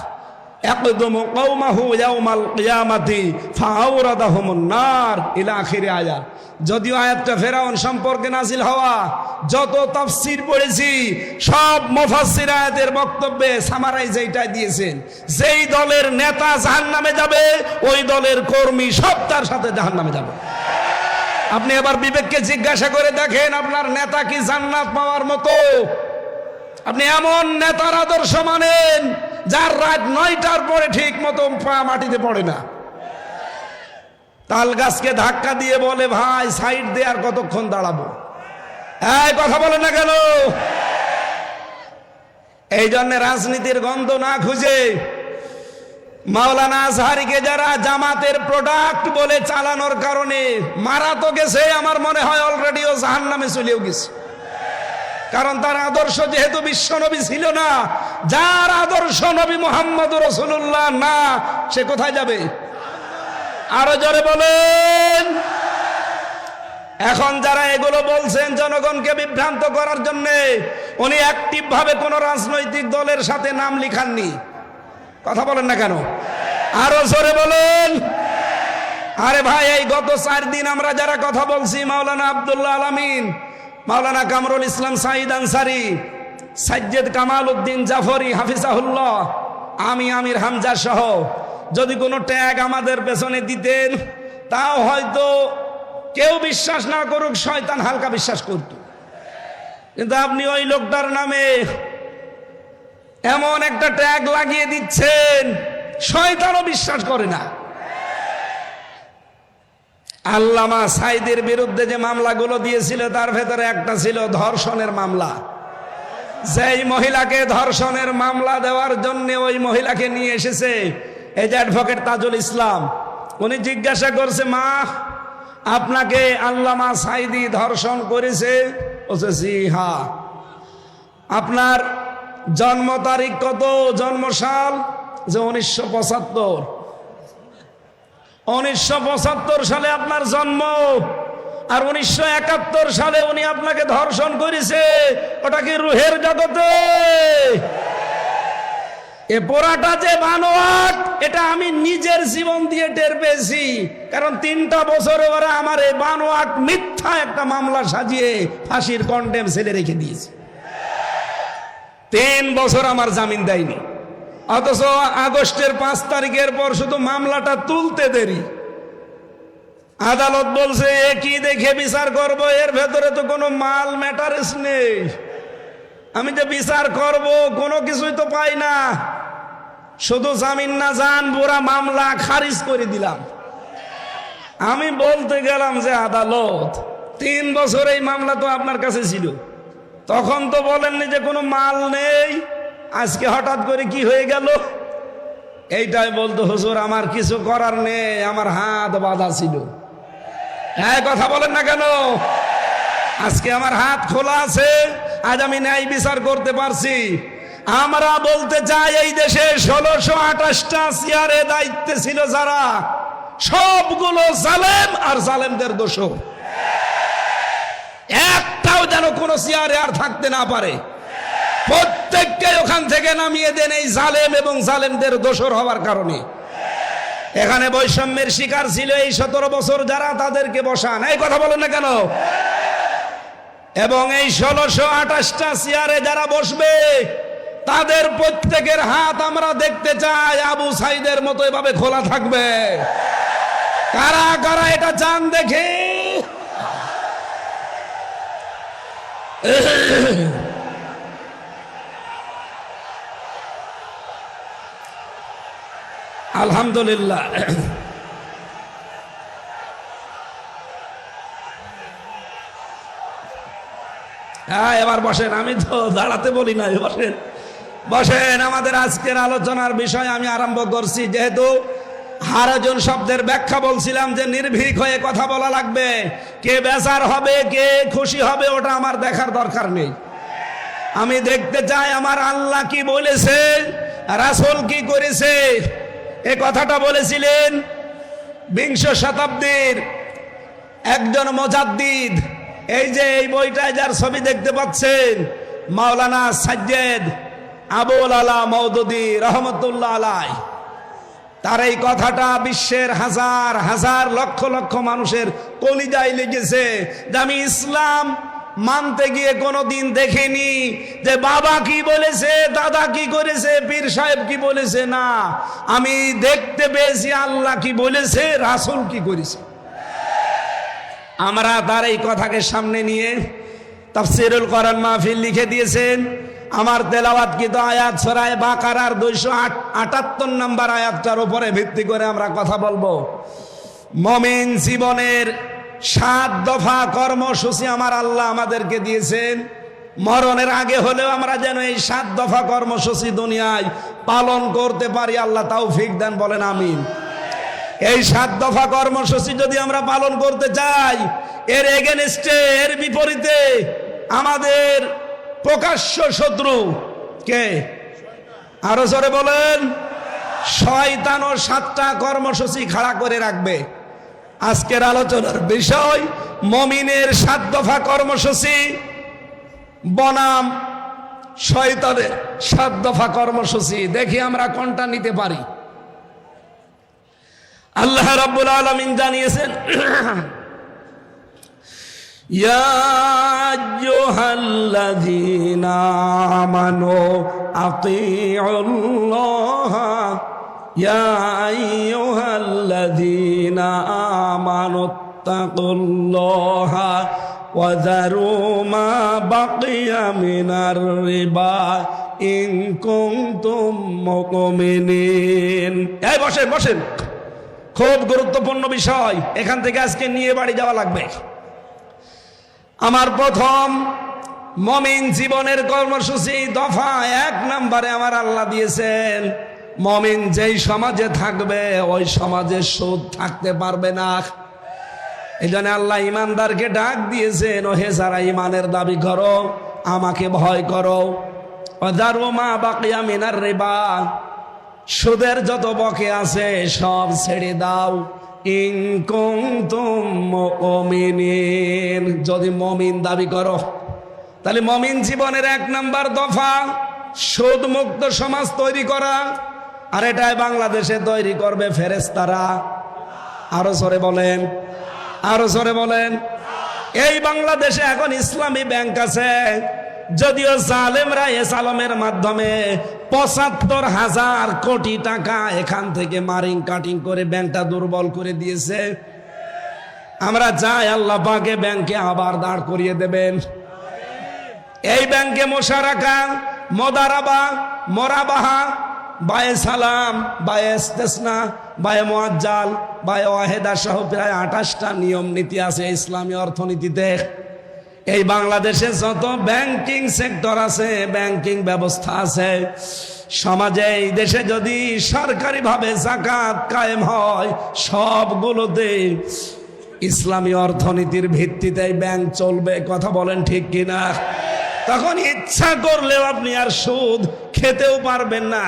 ইয়াকদুমু কওমাহু ইয়াউমাল কিয়ামাতি ফাআওরাদাহুমুন নার ইলা আখির আয়াত। যদিও আয়াতটা ফেরাউন সম্পর্কে নাজিল হওয়া, যত তাফসীর পড়েছি সব মুফাসসির আয়াতের বক্তব্যে সামারাইজ এইটাই দিয়েছেন, যেই দলের নেতা জাহান্নামে যাবে ওই দলের কর্মী সব তার সাথে জাহান্নামে যাবে। আপনি এবার বিবেককে জিজ্ঞাসা করে দেখেন, আপনার নেতা কি জান্নাত পাওয়ার মতো? আপনি এমন নেতার আদর্শ মানেন যার রাত 9টার পরে ঠিক মতো পা মাটিতে পড়ে না, তাল গাছকে ধাক্কা দিয়ে বলে ভাই সাইড দিয়ে আর কতক্ষণ দাঁড়াবো, এই কথা বলে না কেন? এই জন্য রাজনীতির গন্ধ না খুঁজে মাওলানা আজহারীকে যারা জামাতের প্রোডাক্ট বলে চালানোর কারণে মারা তো গেছে, আমার মনে হয় অলরেডিও জাহান্নামে চলেও গেছে। কারণ তার আদর্শ যেহেতু বিশ্বনবী ছিল না, যার আদর্শ নবী মুহাম্মদ রাসূলুল্লাহ না, সে কোথায় যাবে? আরো জোরে বলেন। এখন যারা এগুলো বলছেন জনগণকে বিভ্রান্ত করার জন্য, উনি অ্যাক্টিভ ভাবে কোন রাজনৈতিক দলের সাথে নাম লিখাননি। কথা বলেন না কেন? আরো জোরে বলেন। আরে ভাই, এই গত 4 দিন আমরা যারা কথা বলছি, মাওলানা আব্দুল্লাহ আল আমিন, মাওলানা কামরুল ইসলাম সাঈদ আনসারী, সাজ্জেদ কামাল উদ্দিন জাফরি হাফিজাহুল্লাহ, আমি আমির হামজা সহ যদি কোনো ট্যাগ আমাদের পেছনে দিতেন, তাও হয়তো কেউ বিশ্বাস না করুক, শয়তান হালকা বিশ্বাস করত। কিন্তু আপনি ওই লোকটার নামে এমন একটা ট্যাগ লাগিয়ে দিচ্ছেন, শয়তানও বিশ্বাস করে না। আল্লামা সাঈদের বিরুদ্ধে যে মামলাগুলো দিয়েছিল তার ভেতরে একটা ছিল ধর্ষণের মামলা। যেই মহিলাকে ধর্ষণের মামলা দেওয়ার জন্য ওই মহিলাকে নিয়ে এসেছে এই যে অ্যাডভোকেট তাজুল ইসলাম, উনি জিজ্ঞাসা করছে, মা আপনাকে আল্লামা সাঈদী ধর্ষণ করেছে? বলছে জি হ্যাঁ। আপনার জন্ম তারিখ কত, জন্ম সাল? যে 1975। 1975 সালে আপনার জন্ম, আর 1971 সালে উনি আপনাকে ধর্ষণ করেছে। ওটা কি রুহের জগতে? এ পোড়াটা যে বানোয়াট, এটা আমি নিজের জীবন দিয়ে টের পেয়েছি। কারণ 3টা বছরে ওরা আমার এই বানোয়াট মিথ্যা একটা মামলা সাজিয়ে ফাঁসির কন্ডেম ছেলে রেখে দিয়েছে। 3 বছর আমার জামিন দেয়নি, অথচ আগস্টের 5 তারিখের পর শুধু মামলাটা তুলতে দেরি। আদালত বলছে এ কি দেখে বিচার করব, এর ভেতরে তো কোনো মাল ম্যাটারস নেই। আমি যে বিচার করব কোনো কিছুই তো পাই না, শুধু জামিন না জান পুরা মামলা খারিজ করে দিলাম। আমি বলতে গেলাম যে আদালত 3 বছর এই মামলা তো আপনার কাছে ছিল, তখন তো বলেননি যে কোনো মাল নেই, আজকে হঠাৎ করে কি হয়ে গেল? এইটাই বলতো হুজুর আমার কিছু করার নেই, আমার হাত বাঁধা ছিল। হ্যাঁ, কথা বলেন না কেন? আজকে আমার হাত খোলা আছে, আজ আমি ন্যায় বিচার করতে পারছি। আমরা বলতে চাই এই দেশে 1628টা চেয়ারে দায়িত্বে ছিল যারা, সবগুলো জালেম আর জালেমদের দোষর। একটাও যেন কোনো চেয়ারে আর থাকতে না পারে, প্রত্যেককে ওখান থেকে নামিয়ে দেন এই জালেম এবং জালেমদের দোষর হওয়ার কারণে। এখানে বৈষম্যের শিকার ছিল এই 17 বছর যারা, তাদেরকে বসান। এই কথা বলেন না কেন? এবং এই 1628টা চেয়ারে যারা বসবে তাদের প্রত্যেকের হাত আমরা দেখতে চাই আবু সাঈদের মতো এভাবে খোলা থাকবে। কারা কারা এটা চান দেখে? আলহামদুলিল্লাহ। হ্যাঁ, এবার বসেন, আমি তো দাঁড়াতে বলি না, বসেন বসেন। আমাদের আজকের আলোচনার বিষয় আমি আরম্ভ করছি, যেহেতু হারাজন শব্দের ব্যাখ্যা বলছিলাম যে নির্ভীক হয়ে কথা বলা লাগবে। কে বেজার হবে, কে খুশি হবে, ওটা আমার দেখার দরকার নেই। আমি দেখতে চাই আমার আল্লাহ কি বলেছে, রাসূল কি করেছে এ কথাটা বলেছিলেন বিংশ শতাব্দীর একজন মুজাদ্দিদ। এই যে এই বইটায় যার ছবি দেখতে পাচ্ছেন, মাওলানা সাজ্জেদ আবুল আলা মওদুদী রহমতুল্লাহ আলাই, তার এই কথাটা বিশ্বের হাজার হাজার লক্ষ লক্ষ মানুষের কলিজায় লেগেছে যে আমি ইসলাম মানতে গিয়ে কোনোদিন দেখিনি যে বাবা কি বলেছে, দাদা কি করেছে, পীর সাহেব কি বলেছে, না, আমি দেখতে পেয়েছি আল্লাহ কি বলেছে, রাসূল কি করেছে। আমরা তার এই কথাকে সামনে নিয়ে তাফসীরুল কোরআন মাহফিল লিখে দিয়েছেন। আমার তেলাওয়াতকৃত আয়াত সূরা বাকারার 278 নম্বর আয়াতটার উপরে ভিত্তি করে আমরা কথা বলবো। মুমিন জীবনের 7 দফা কর্মসূচি আমার আল্লাহ আমাদেরকে দিয়েছেন। মরণের আগে হলেও আমরা যেন এই 7 দফা কর্মসূচি দুনিয়ায় পালন করতে পারি, আল্লাহ তৌফিক দেন, বলেন আমিন। এই 7 দফা কর্মসূচি যদি আমরা পালন করতে চাই, এর এগেনস্টে, এর বিপরীতে আমাদের প্রকাশ্য শত্রু কে? আরো জোরে বলেন। শয়তান ও 7টা কর্মসূচি খাড়া করে রাখবে। আজকের আলোচনার বিষয় মুমিনের 7 দফা কর্মসূচি বনাম শয়তানের 7 দফা কর্মসূচি। দেখি আমরা কোনটা নিতে পারি। আল্লাহ রাব্বুল আলামিন জানিয়েছেন, ইয়া আইয়ুহাল্লাযীনা আমানু আতিউল্লাহা ইয়া আইয়ুহাল্লাযীনা আমানু তাকুল্লাহা ওয়া যারু মা বাকিয়া মিনার রিবা ইন কুনতুম মুমিনিন। এই বসেন বসেন, খুব গুরুত্বপূর্ণ বিষয়, এখান থেকে আজকে নিয়ে বাড়ি যাওয়া লাগবে। আমার প্রথম মুমিন জীবনের কর্মসূচি দফা 1 নম্বরে আমার আল্লাহ দিয়েছেন, মুমিন যেই সমাজে থাকবে ওই সমাজে সুদ থাকতে পারবে না। এই জন্য আল্লাহ ইমানদারকে ডাক দিয়েছেন, ওহে যারা ইমানের দাবি করো, আমাকে ভয় করো, ওয়াযারু মা বাকিয়া মিনার রিবা, সুদের যত বকে আছে সব ছেড়ে দাও, ইন কুনতুম মুমিনিন, যদি মুমিন দাবি করো। তাহলে মুমিন জীবনের 1 নম্বর দফা সুদ মুক্ত সমাজ তৈরি করা, আর এটাই বাংলাদেশে তৈরি করবে ফেরেশতারা। আরো জোরে বলেন, আরো জোরে বলেন। এই বাংলাদেশে এখন ইসলামী ব্যাংক আছে, যদিও জালেমরা এসালমের মাধ্যমে ৭৫,০০০ কোটি টাকা এখান থেকে মারিং কাটিং করে ব্যাংকটা দুর্বল করে দিয়েছে। আমরা চাই আল্লাহ পাকে ব্যাংকে আবার দাঁড় করিয়ে দেবেন। এই ব্যাংকে মোশারাকা, মোদারাবা, মোরাবাহা, বায়ে সালাম, বায়ে ইস্তেসনা, বায়ে মুআজ্জাল, বায়ে ওয়াহেদা সহ প্রায় 28টা নিয়ম নীতি আছে ইসলামী অর্থনীতিতে। এই বাংলাদেশে যত ব্যাংকিং সেক্টর আছে, ব্যাংকিং ব্যবস্থা আছে, সমাজে এই দেশে যদি সরকারিভাবে যাকাত কায়েম হয়, সবগুলোতে ইসলামী অর্থনীতির ভিত্তিতে ব্যাংক চলবে। কথা বলেন ঠিক কিনা? তখন ইচ্ছা করলেও আপনি আর সুদ খেতেও পারবেন না,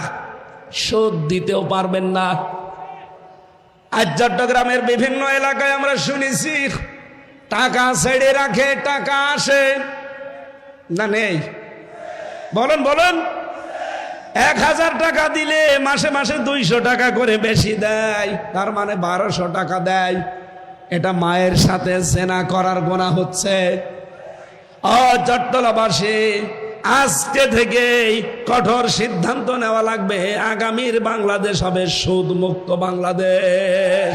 সুদ দিতেও পারবেন না। আজ চট্টগ্রামের বিভিন্ন এলাকায় আমরা শুনেছি টাকা ছেড়ে রাখে, টাকা আসে না, নেই? বলেন বলেন। 1000 টাকা দিলে মাসে মাসে 200 টাকা করে বেশি দেয়, তার মানে 1200 টাকা দেয়। এটা মায়ের সাথে জেনা করার গুনাহ হচ্ছে। চট্টলাবাসী, আজকে থেকেই কঠোর সিদ্ধান্ত নেওয়া লাগবে, আগামীর বাংলাদেশ হবে সুদ মুক্ত বাংলাদেশ।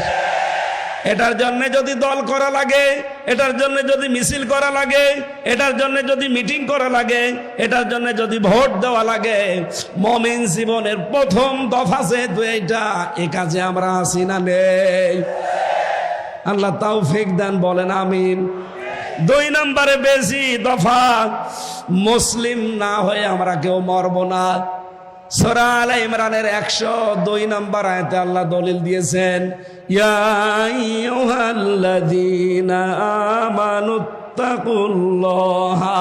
এটার জন্য যদি দল করা লাগে, এটার জন্য যদি মিছিল করা লাগে, এটার জন্য যদি মিটিং করা লাগে, এটার জন্য যদি ভোট দেওয়া লাগে, মুমিন জীবনের প্রথম দফা যেহেতু এইটা, এ কাজে আমরা আছি না নেই? আল্লাহ তৌফিক দেন, বলেন আমিন। 2 নম্বরে বেশি দফা, মুসলিম না হয়ে আমরা কেউ মরব না। সূরা আলে ইমরানের 102 নম্বর আয়াতে আল্লাহ দলিল দিয়েছেন, ইয়া আইয়ুহাল্লাযীনা আমানু ইত্তাকুল্লাহা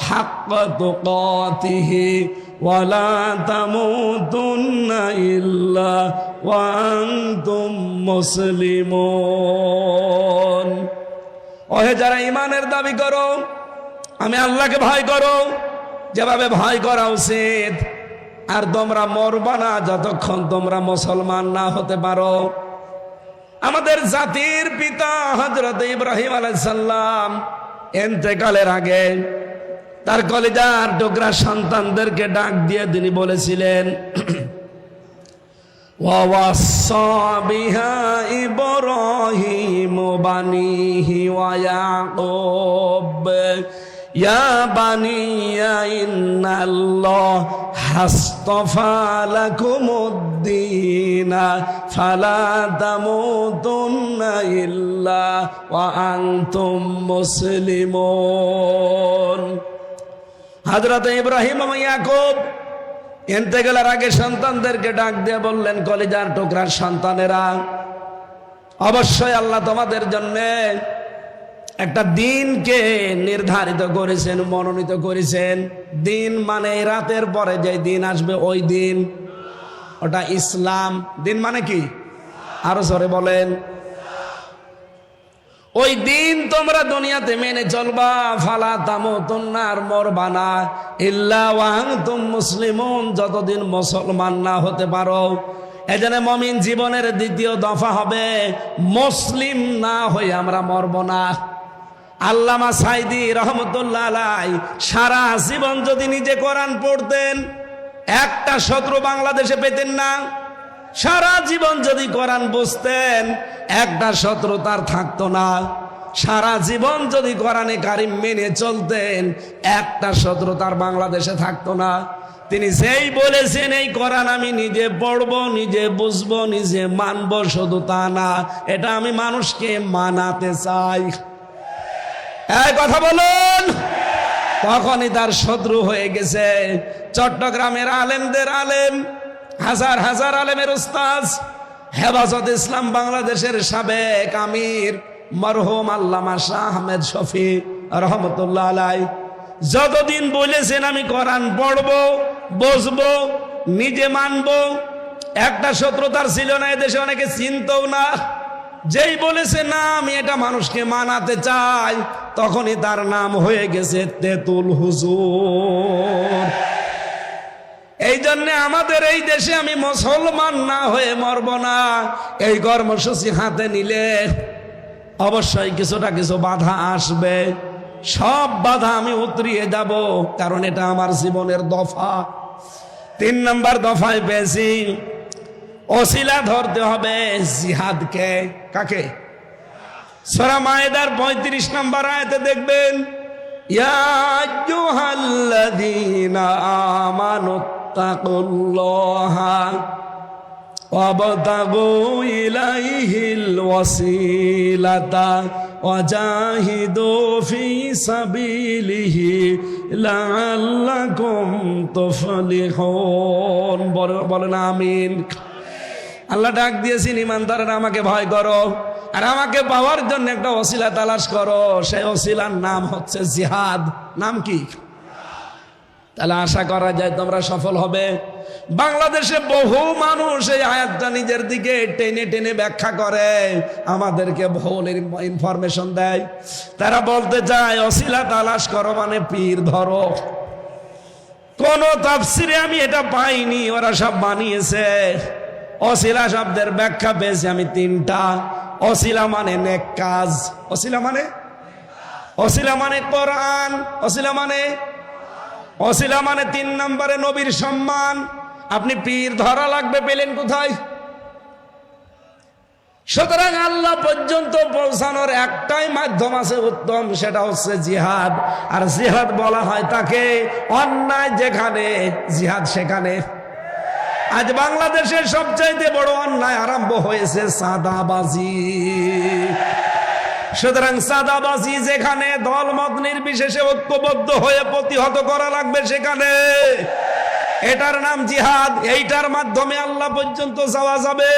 হাক্কা তুকাতিহি ওয়া লা তামুতুন্না ইল্লা ওয়া আনতুম মুসলিমুন। ওহে যারা ঈমানের দাবি করো, আমি আল্লাহকে ভয় করো যেভাবে ভয় করা উচিত, আর তোমরা মরবা না যতক্ষণ তোমরা মুসলমান না হতে পারো। আমাদের জাতির পিতা হযরত ইব্রাহিম আলাইহিস সালাম ইন্তেকালের আগে তার কলিজার টুকরা সন্তানদেরকে ডাক দিয়ে তিনি বলেছিলেন, ওয়া ওয়াসা বিহা ইব্রাহিম বানিহি ওয়া ইয়াকুব ইয়া বানিয়া ইন্নাল্লাহ হাসতাফা লাকুমুদ্দিনা ফালা তামুতুন্না ইল্লা ওয়া আনতুম মুসলিমুন। হযরত ইব্রাহিম এবং ইয়াকুব ইন্তেকালের আগে সন্তানদেরকে ডাক দিয়ে বললেন, কলিজার টুকরার সন্তানেরা, অবশ্যই আল্লাহ তোমাদের জন্য একটা দিনকে নির্ধারিত করেছেন, মনোনীত করেছেন। দিন মানে রাতের পরে যে দিন আসবে ওই দিন, ওটা ইসলাম। দিন মানে কি? আরো জোরে বলেন। ওই দিন তোমরা দুনিয়াতে মেনে চলবা। ফালা তামুতুন্না, আর মরবা না, ইল্লা ওয়া আনতুম মুসলিমুন, যতদিন মুসলমান না হতে পারো। এজন্য মুমিন জীবনের দ্বিতীয় দফা হবে মুসলিম না হয়ে আমরা মরব না। আল্লামা সাইদি রহমতুল্লাহ আলাইহি সারা জীবন যদি নিজে কোরআন পড়তেন, একটা শত্রু বাংলাদেশে পেতেন না। সারা জীবন যদি কোরআন বুঝতেন, একটা শত্রু তার থাকতো না। সারা জীবন যদি কোরআনে কারিম মেনে চলতেন, একটা শত্রু তার বাংলাদেশে থাকতো না। তিনি যেই বলেছেন এই কোরআন আমি নিজে পড়বো, নিজে বুঝবো, নিজে মানবো, শুধু তা না, এটা আমি মানুষকে মানাতে চাই। এই কথা বলুন। তখনই তার শত্রু হয়ে গেছে। চট্টগ্রামের আলেমদের আলেম, হাজার হাজার আলেমের উস্তাদ, হেফাজত ইসলাম বাংলাদেশের সাবেক আমির মরহুম আল্লামা শাহ আহমেদ শফি রহমতুল্লাহ আলাইহি যতদিন বলেছেন আমি কোরআন পড়বো, বুঝবো, নিজে মানবো, একটা শত্রু তার ছিল না। এদেশে অনেকে চিনতও না। যেই বলেছে না আমি এটা মানুষকে মানাতে চাই, তখনই তার নাম হয়ে গেছে তেতুল হুজুর। এই জন্য আমাদের এই দেশে আমি মুসলমান না হয়ে মরব না। এই কর্মসূচি হাতে নিলে অবশ্যই কিছুটা কিছু বাধা আসবে। সব বাধা আমি উতরিয়ে যাব, কারণ এটা আমার জীবনের দফা। 3 নম্বর দফায় পেয়েছি ওসিলা ধরতে হবে জিহাদকে। কাকে? সূরা মায়েদার 35 নম্বর আয়াতে দেখবেন, ইয়া আইয়ুহাল্লাযীনা আমানুত্তাকুল্লাহা ওয়াবতাগু ইলাইহিল ওয়াসিলাতা ওয়াজাহিদু ফি সাবিলিহি লাআল্লাকুম তুফলিহুন। বলেন আমিন। আল্লাহ ডাক দিয়েছেন, ইমানদাররা আমাকে ভয় করো, আর আমাকে পাওয়ার জন্য একটা ওসিলা তালাশ করো। সেই ওসিলার নাম হচ্ছে জিহাদ। নাম কি? তাহলে আশা করা যায় তোমরা সফল হবে। বাংলাদেশে বহু মানুষ এই আয়াতটা নিজের দিকে টেনে টেনে ব্যাখ্যা করে, আমাদেরকে ভুল ইনফরমেশন দেয়। তারা বলতে চায় ওসিলা তালাশ করো মানে পীর ধরো। কোন তাফসিরে আমি এটা পাইনি, ওরা সব বানিয়েছে। ওসিলা শব্দের ব্যাখ্যা পেয়েছি আমি 3টা। ওসিলা মানে নেক কাজ, ওসিলা মানে কোরআন, ওসিলা মানে 3 নম্বরে নবীর সম্মান। আপনি পীর ধরা লাগবে পেলেন কোথায়? সুতরাং আল্লাহ পর্যন্ত পৌঁছানোর একটাই মাধ্যম আছে উত্তম, সেটা হচ্ছে জিহাদ। আর জিহাদ বলা হয় তাকে অন্যায় যেখানে জিহাদ সেখানে। আজ বাংলাদেশের সবচাইতে বড় অন্যায় আরম্ভ হয়েছে চাঁদাবাজি। সুতরাং চাঁদাবাজি যেখানে, দলমত নির্বিশেষে ঐক্যবদ্ধ হয়ে প্রতিহত করা লাগবে সেখানে। এটার নাম জিহাদ। এইটার মাধ্যমে আল্লাহ পর্যন্ত যাওয়া যাবে।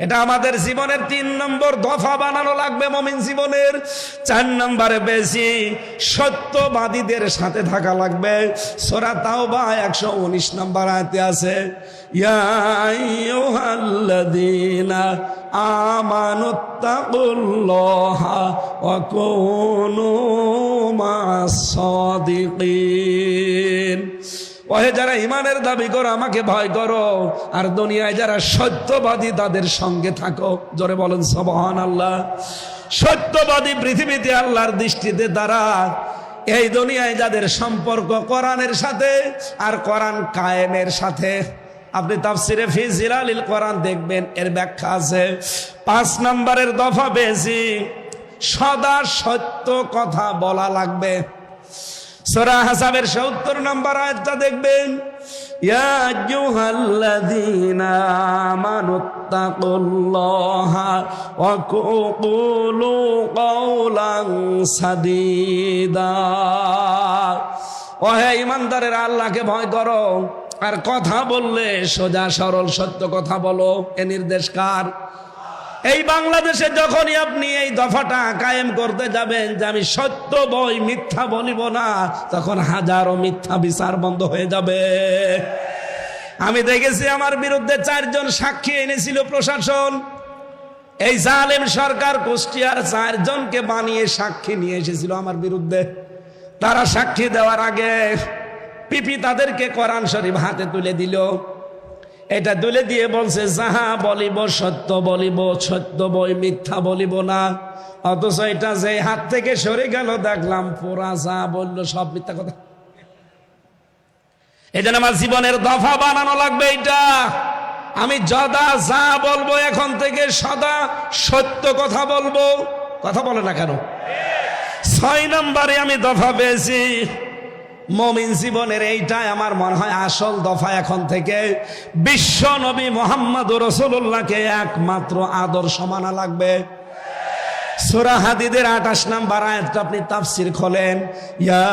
এটা আমাদের জীবনের 3 নম্বর দফা বানানো লাগবে মুমিন জীবনের। 4 নম্বরে বেশি সত্যবাদীদের সাথে থাকা লাগবে। সূরা তাওবা 119 নম্বর আয়াতে আছে, ইয়া আইয়ুহাল্লাযীনা আমানুত্তাকুল্লাহা ওয়া কুনু মা'আস সাদিকিন। ওহে যারা ইমানের দাবি করো আমাকে ভয় করো, আর দুনিয়ায় যারা সত্যবাদী তাদের সঙ্গে থাকো। জোরে বলেন সুবহানাল্লাহ। সত্যবাদী পৃথিবীতে আল্লাহর দৃষ্টিতে তারা, এই দুনিয়ায় যাদের সম্পর্ক কোরআনের সাথে আর কোরআন কায়েমের সাথে। আপনি তাফসিরে ফি জিলালিল কোরআন দেখবেন, এর ব্যাখ্যা আছে। 5 নম্বরের দফা বেশি সদা সত্য কথা বলা লাগবে। সূরা হাসাবের 70 নম্বর আয়াতটা দেখবেন, ইয়া আইয়ুহাল্লাযীনা আমানুত্তাকুল্লাহা ওয়া কুলু কাওলান সাদীদা। ওহে ঈমানদারেরা, আল্লাহকে ভয় করো আর কথা বললে সোজা সরল সত্য কথা বলো। এ নির্দেশ কার? এই বাংলাদেশে যখনই আপনি এই দফাটা কায়েম করতে যাবেন যে আমি সত্য বই মিথ্যা বলিব না, তখন হাজারো মিথ্যা বিচার বন্ধ হয়ে যাবে। আমি দেখেছি আমার বিরুদ্ধে 4 জন সাক্ষী এনেছিল প্রশাসন। এই জালেম সরকার কুষ্টিয়ার 4 জনকে বানিয়ে সাক্ষী নিয়ে এসেছিল আমার বিরুদ্ধে। তারা সাক্ষী দেওয়ার আগে পিপি তাদেরকে কোরআন শরীফ হাতে তুলে দিল। এটা তুলে দিয়ে বলছে, যাহা বলিব সত্য বলিব, সত্য বই মিথ্যা বলিব না। অথচ এটা যে হাত থেকে সরে গেল দেখলাম পুরা যা বললো সব মিথ্যা কথা। এই জন্য আমার জীবনের দফা বানানো লাগবে এইটা। আমি যদা যা বলবো এখন থেকে সদা সত্য কথা বলবো। কথা বলে না কেন? 6 নম্বরে আমি দফা পেয়েছি মুমিন জীবনের, এইটাই আমার মনে হয় আসল দফা। এখন থেকে বিশ্ব নবী মুহাম্মদুর রাসূলুল্লাহকে একমাত্র আদর্শ মানা লাগবে। সূরা হাদীদের 28 নম্বর আয়াতটা আপনি তাফসীর খোলেন, ইয়া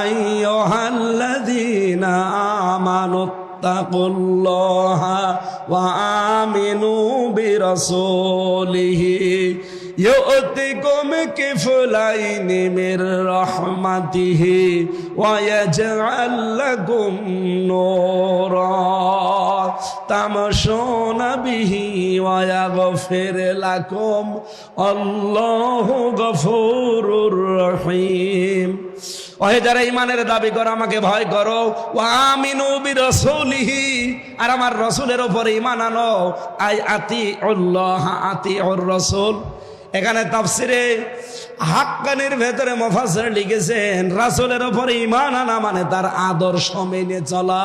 আইয়ুহাল্লাযীনা আমানুত্তাকুল্লাহা ওয়া আমিনু বিরাসূলিহি يؤتكم كفلين من رحمته ويجعل لكم نورا تمشون به ويغفر لكم الله غفور رحيم। ওহে যারা ইমানের দাবি করো আমাকে ভয় করো, ওয়া আমিনু বিরাসূলিহি, আর আমার রাসূলের উপরে ঈমান আনো। আই আতিউল্লাহ আতিউর রাসূল। এখানে তাফসিরে হাক্কানির ভেতরে মুফাসসির লিখেছেন রাসূলের উপরে ঈমান আনা মানে তার আদর্শ মেনে চলা।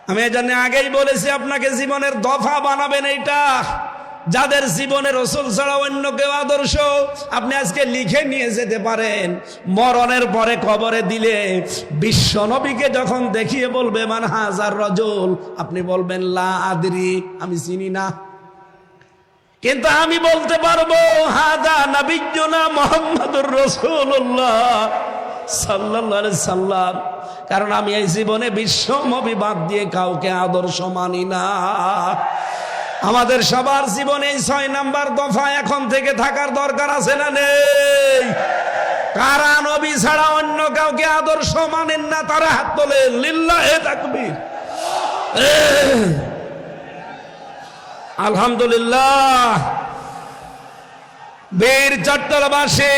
আমি এজন্য আগেই বলেছি আপনাকে জীবনের দফা বানাবেন এইটা। যাদের জীবনে রাসূল ছাড়া অন্য কেউ আদর্শ, আপনি আজকে লিখে নিয়ে যেতে পারেন। মরণের পরে কবরে দিলে বিশ্ব নবীকে যখন দেখিয়ে বলবে মান হাজার রাজুল, আপনি বলবেন লা আদরি, আমি চিনি না। কিন্তু আমি বলতে পারবো হাদা নবিয়্যুনা মুহাম্মাদুর রাসূলুল্লাহ সাল্লাল্লাহু আলাইহি সাল্লাম, কারণ আমি এই জীবনে বিশ্ব নবী বাদ দিয়ে কাউকে আদর্শ মানি না। আমাদের সবার জীবনে 6 নাম্বার দফা এখন থেকে থাকার দরকার আছে না নেই? কারা নবী ছাড়া অন্য কাউকে আদর্শ মানেন না তারা হাত তোলেন, লিল্লাহি তাকবীর। আলহামদুলিল্লাহ। বীর চট্টলবাসী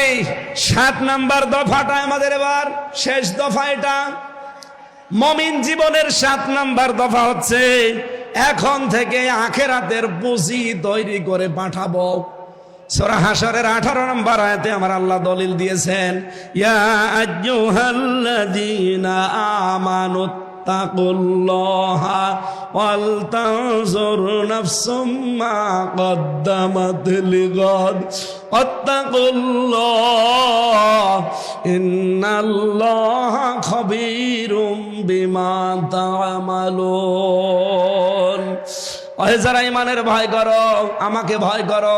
7 নাম্বার দফাটা আমাদের এবার শেষ দফা। এটা মুমিন জীবনের 7 নাম্বার দফা হচ্ছে এখন থেকে আখিরাতের পুঁজি তৈরি করে পাঠাবো। সূরা হাশরের 18 নম্বর আয়াতে আমার আল্লাহ দলিল দিয়েছেন, ইয়া আইয়ুহাল্লাযীনা আমানুত্তাকুল্লাহা ওয়াল তানজুর নাফসুম মা কদ্দামাত লিগাদ ওয়াত্তাকুল্লাহ ইন্নাল্লাহা খাবীরুম বিমা তা'মালুন। ওহে যারা ঈমানের ভয় করো আমাকে ভয় করো।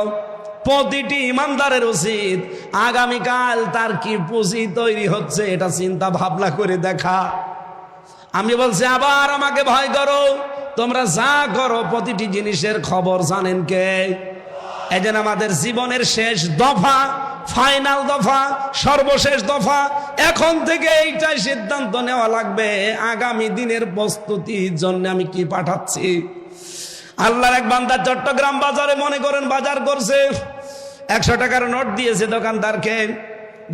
প্রতিটি ইমানদারের উচিত আগামীকাল তার কি পুঁজি তৈরি হচ্ছে এটা চিন্তা ভাবনা করে দেখা। আমি বলছি আবার আমাকে ভয় করো, তোমরা যা করো প্রতিটি জিনিসের খবর জানেন কে? এই জন্য আমাদের জীবনের শেষ দফা, ফাইনাল দফা, সর্বশেষ দফা, এখন থেকে এইটাই সিদ্ধান্ত নেওয়া লাগবে আগামী দিনের প্রস্তুতির জন্য আমি কি পাঠাচ্ছি। আল্লাহর এক বান্দা চট্টগ্রাম বাজারে মনে করেন বাজার করছে, 100 টাকার নোট দিয়েছে দোকানদারকে।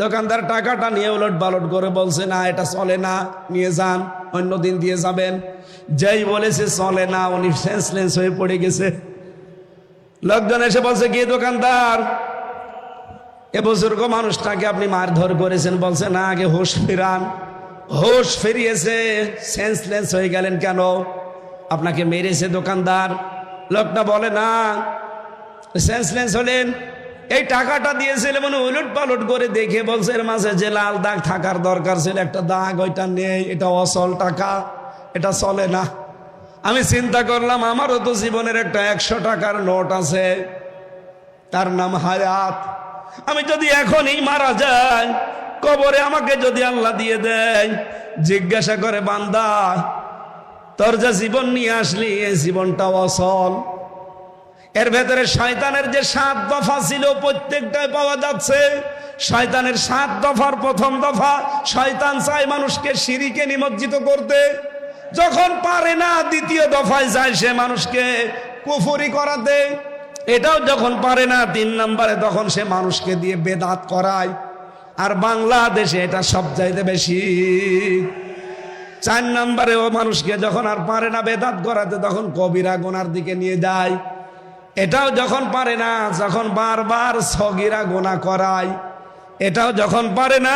দোকানদার টাকাটা নিয়ে উলট পালট করে বলছে, না এটা চলে না, নিয়ে যান, অন্য দিন দিয়ে যাবেন। যেই বলেছে চলে না, উনি সেন্সলেস হয়ে পড়ে গেছে। লোকজন এসে বলছে, কি দোকানদার, এ বুজুর্গ মানুষটাকে আপনি মারধর করেছেন? বলছে, না, আগে হুঁশ ফিরান। হুঁশ ফিরিয়েছে, সেন্সলেস হয়ে গেলেন কেন? আপনাকে মেরেছে দোকানদার? লোকটা বলে, না, সেন্সলেস হলেন এই টাকাটা দিয়েছিল মানে উলট পালট করে দেখে বলছে, এর মাঝে যে লাল দাগ থাকার দরকার ছিল একটা দাগ ওইটা নেই, এটা অসল টাকা, এটা চলে না। আমি চিন্তা করলাম আমারও তো জীবনের একটা 100 টাকার নোট আছে, তার নাম হায়াত। আমি যদি এখনই মারা যাই, কবরে আমাকে যদি আল্লাহ দিয়ে দেয়, জিজ্ঞাসা করে, বান্দা তোর যে জীবন নিয়ে আসলি এই জীবনটা অসল, এর ভেতরে শয়তানের যে 7 দফা ছিল প্রত্যেকটাই পাওয়া যাচ্ছে। শয়তানের 7 দফার প্রথম দফা, শয়তান চায় মানুষকে শিরকে নিমজ্জিত করতে। যখন পারে না, দ্বিতীয় দফায় যায় সে মানুষকে কুফরি করাতে। এটাও যখন পারে না, 3 নম্বরে তখন সে মানুষকে দিয়ে বেদাত করায়। আর বাংলাদেশে এটা সবচাইতে বেশি। 4 নম্বরে ও মানুষকে যখন আর পারে না বেদাত করাতে, তখন কবিরা গুনার দিকে নিয়ে যায়। এটাও যখন পারে না, যখন বারবার সগীরা গুনাহ করায়। এটাও যখন পারে না,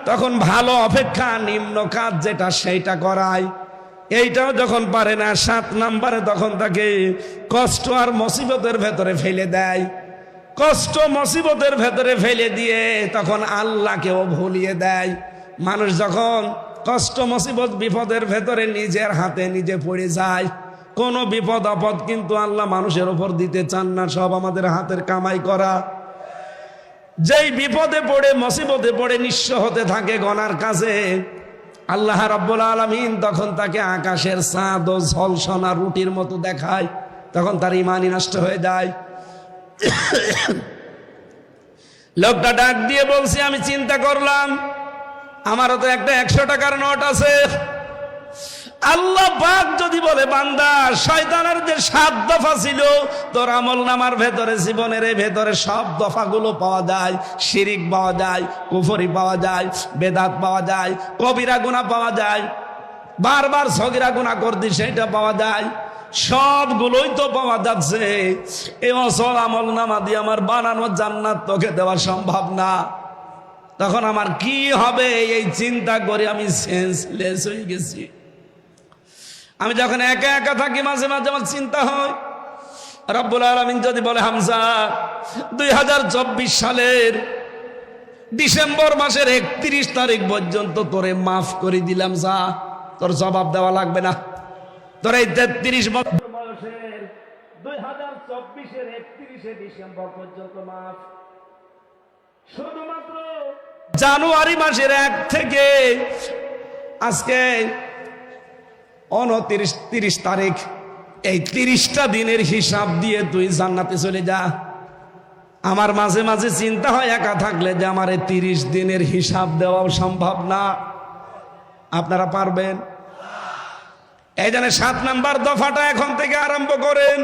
তখন ভালো অপেক্ষা নিম্ন কাজ যেটা সেইটা করায়। এইটাও যখন পারে না, 7 নম্বরে তখন তাকে কষ্ট আর মুসিবতের ভেতরে ফেলে দেয়। কষ্ট মুসিবতের ভেতরে ফেলে দিয়ে তখন আল্লাহকেও ভুলিয়ে দেয়। মানুষ যখন কষ্ট মুসিবত বিপদের ভেতরে নিজের হাতে নিজে পড়ে যায়, কোনো বিপদ আপদ কিন্তু আল্লাহ মানুষের উপর দিতে চান না, সব আমাদের হাতের কামাই করা। যেই বিপদে পড়ে মুসিবতে পড়ে নিঃস্ব হতে থাকে গনার কাছে, আল্লাহ রাব্বুল আলামিন তখন তাকে আকাশের চাঁদ ও ঝলসনা রুটির মতো দেখায়। তখন তার ঈমানই নষ্ট হয়ে যায়। লোকটা ডাক দিয়ে বলছে, আমি চিন্তা করলাম আমারও তো একটা 100 টাকার নোট আছে। আল্লাহ পাক যদি বলে, বান্দা শয়তানের যে 7 দফা ছিল তোর আমল নামার ভেতরে, জীবনের এই ভেতরে সব দফাগুলো পাওয়া যায়। শিরিক পাওয়া যায়, কুফরি পাওয়া যায়, বেদাত পাওয়া যায়, কবিরা গুনাহ পাওয়া যায়, বারবার সগীরা গুনাহ করতি সেটা পাওয়া যায়। সবগুলোই তো পাওয়া যাচ্ছে। এই অসল আমল নামা দিয়ে আমার বানানো জান্নাত তোকে দেওয়া সম্ভব না। তখন আমার কি হবে এই চিন্তা করে আমি সেন্সলেস হয়ে গেছি। আমি যখন একা একা থাকি, মাঝে মাঝে আমার চিন্তা হয়, রব্বুল আলামিন যদি বলে, হামজা 2024 সালের ডিসেম্বর মাসের 31 তারিখ পর্যন্ত তোরে মাফ করে দিলাম, যা, তোর জবাব দেওয়া লাগবে না। তোর এই 33 বছর বয়সের 2024-এর 31শে ডিসেম্বর পর্যন্ত মাফ। শুধুমাত্র জানুয়ারি মাসের 1 থেকে আজকে 29-30 তারিখ, এই 30টা দিনের হিসাব দিয়ে তুই জান্নাতে চলে যা। আমার মাঝে মাঝে চিন্তা হয় একা থাকলে যে আমার এই 30 দিনের হিসাব দেওয়াও সম্ভব না। আপনারা পারবেন? এই জন্য 7 নাম্বার দফাটা এখন থেকে আরম্ভ করেন।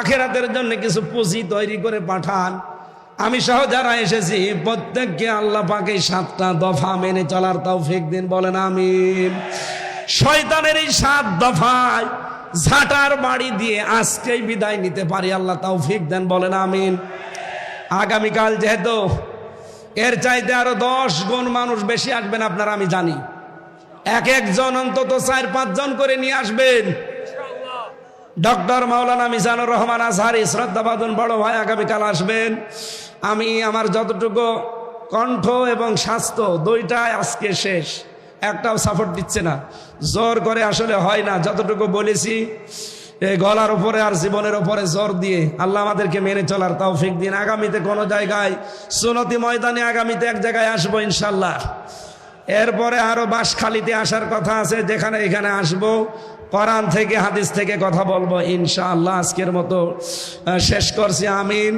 আখিরাতের জন্য কিছু পুঁজি তৈরি করে পাঠান। আমি সহ যারা এসেছি প্রত্যেককে আল্লাহ পাক এই 7টা দফা মেনে চলার তৌফিক দিন, বলেন আমিন। শয়তানের এই 7 দফায় ঝাঁটার বাড়ি দিয়ে আজকেই বিদায় নিতে পারি, আল্লাহ তৌফিক দেন, বলেন আমিন। আগামীকাল যেহেতু এর চাইতে আরো 10 গুণ মানুষ বেশি আসবেন আপনারা, আমি জানি। এক একজন অন্তত 4-5 জন করে নিয়ে আসবেন। ডক্টর মাওলানা মিজানুর রহমান আজহারি শ্রদ্ধাভাজন বড় ভাই আগামীকাল আসবেন। আমি আমার যতটুকু কণ্ঠ এবং স্বাস্থ্য দুইটাই আজকে শেষ, একটাও সাপোর্ট দিচ্ছে না, জোর করে আসলে হয় না। যতটুকু বলেছি এই গলার উপরে আর জীবনের উপরে জোর দিয়ে আল্লাহ আমাদেরকে মেনে চলার তৌফিক দিন। আগামীতে কোনো জায়গায় সুন্নতি ময়দানে আগামীতে এক জায়গায় আসবো ইনশাল্লাহ। এরপরে আরো বাঁশখালীতে আসার কথা আছে, যেখানে এখানে আসবো, কোরআন থেকে হাদিস থেকে কথা বলবো ইনশাআল্লাহ। আজকের মতো শেষ করছি, আমিন।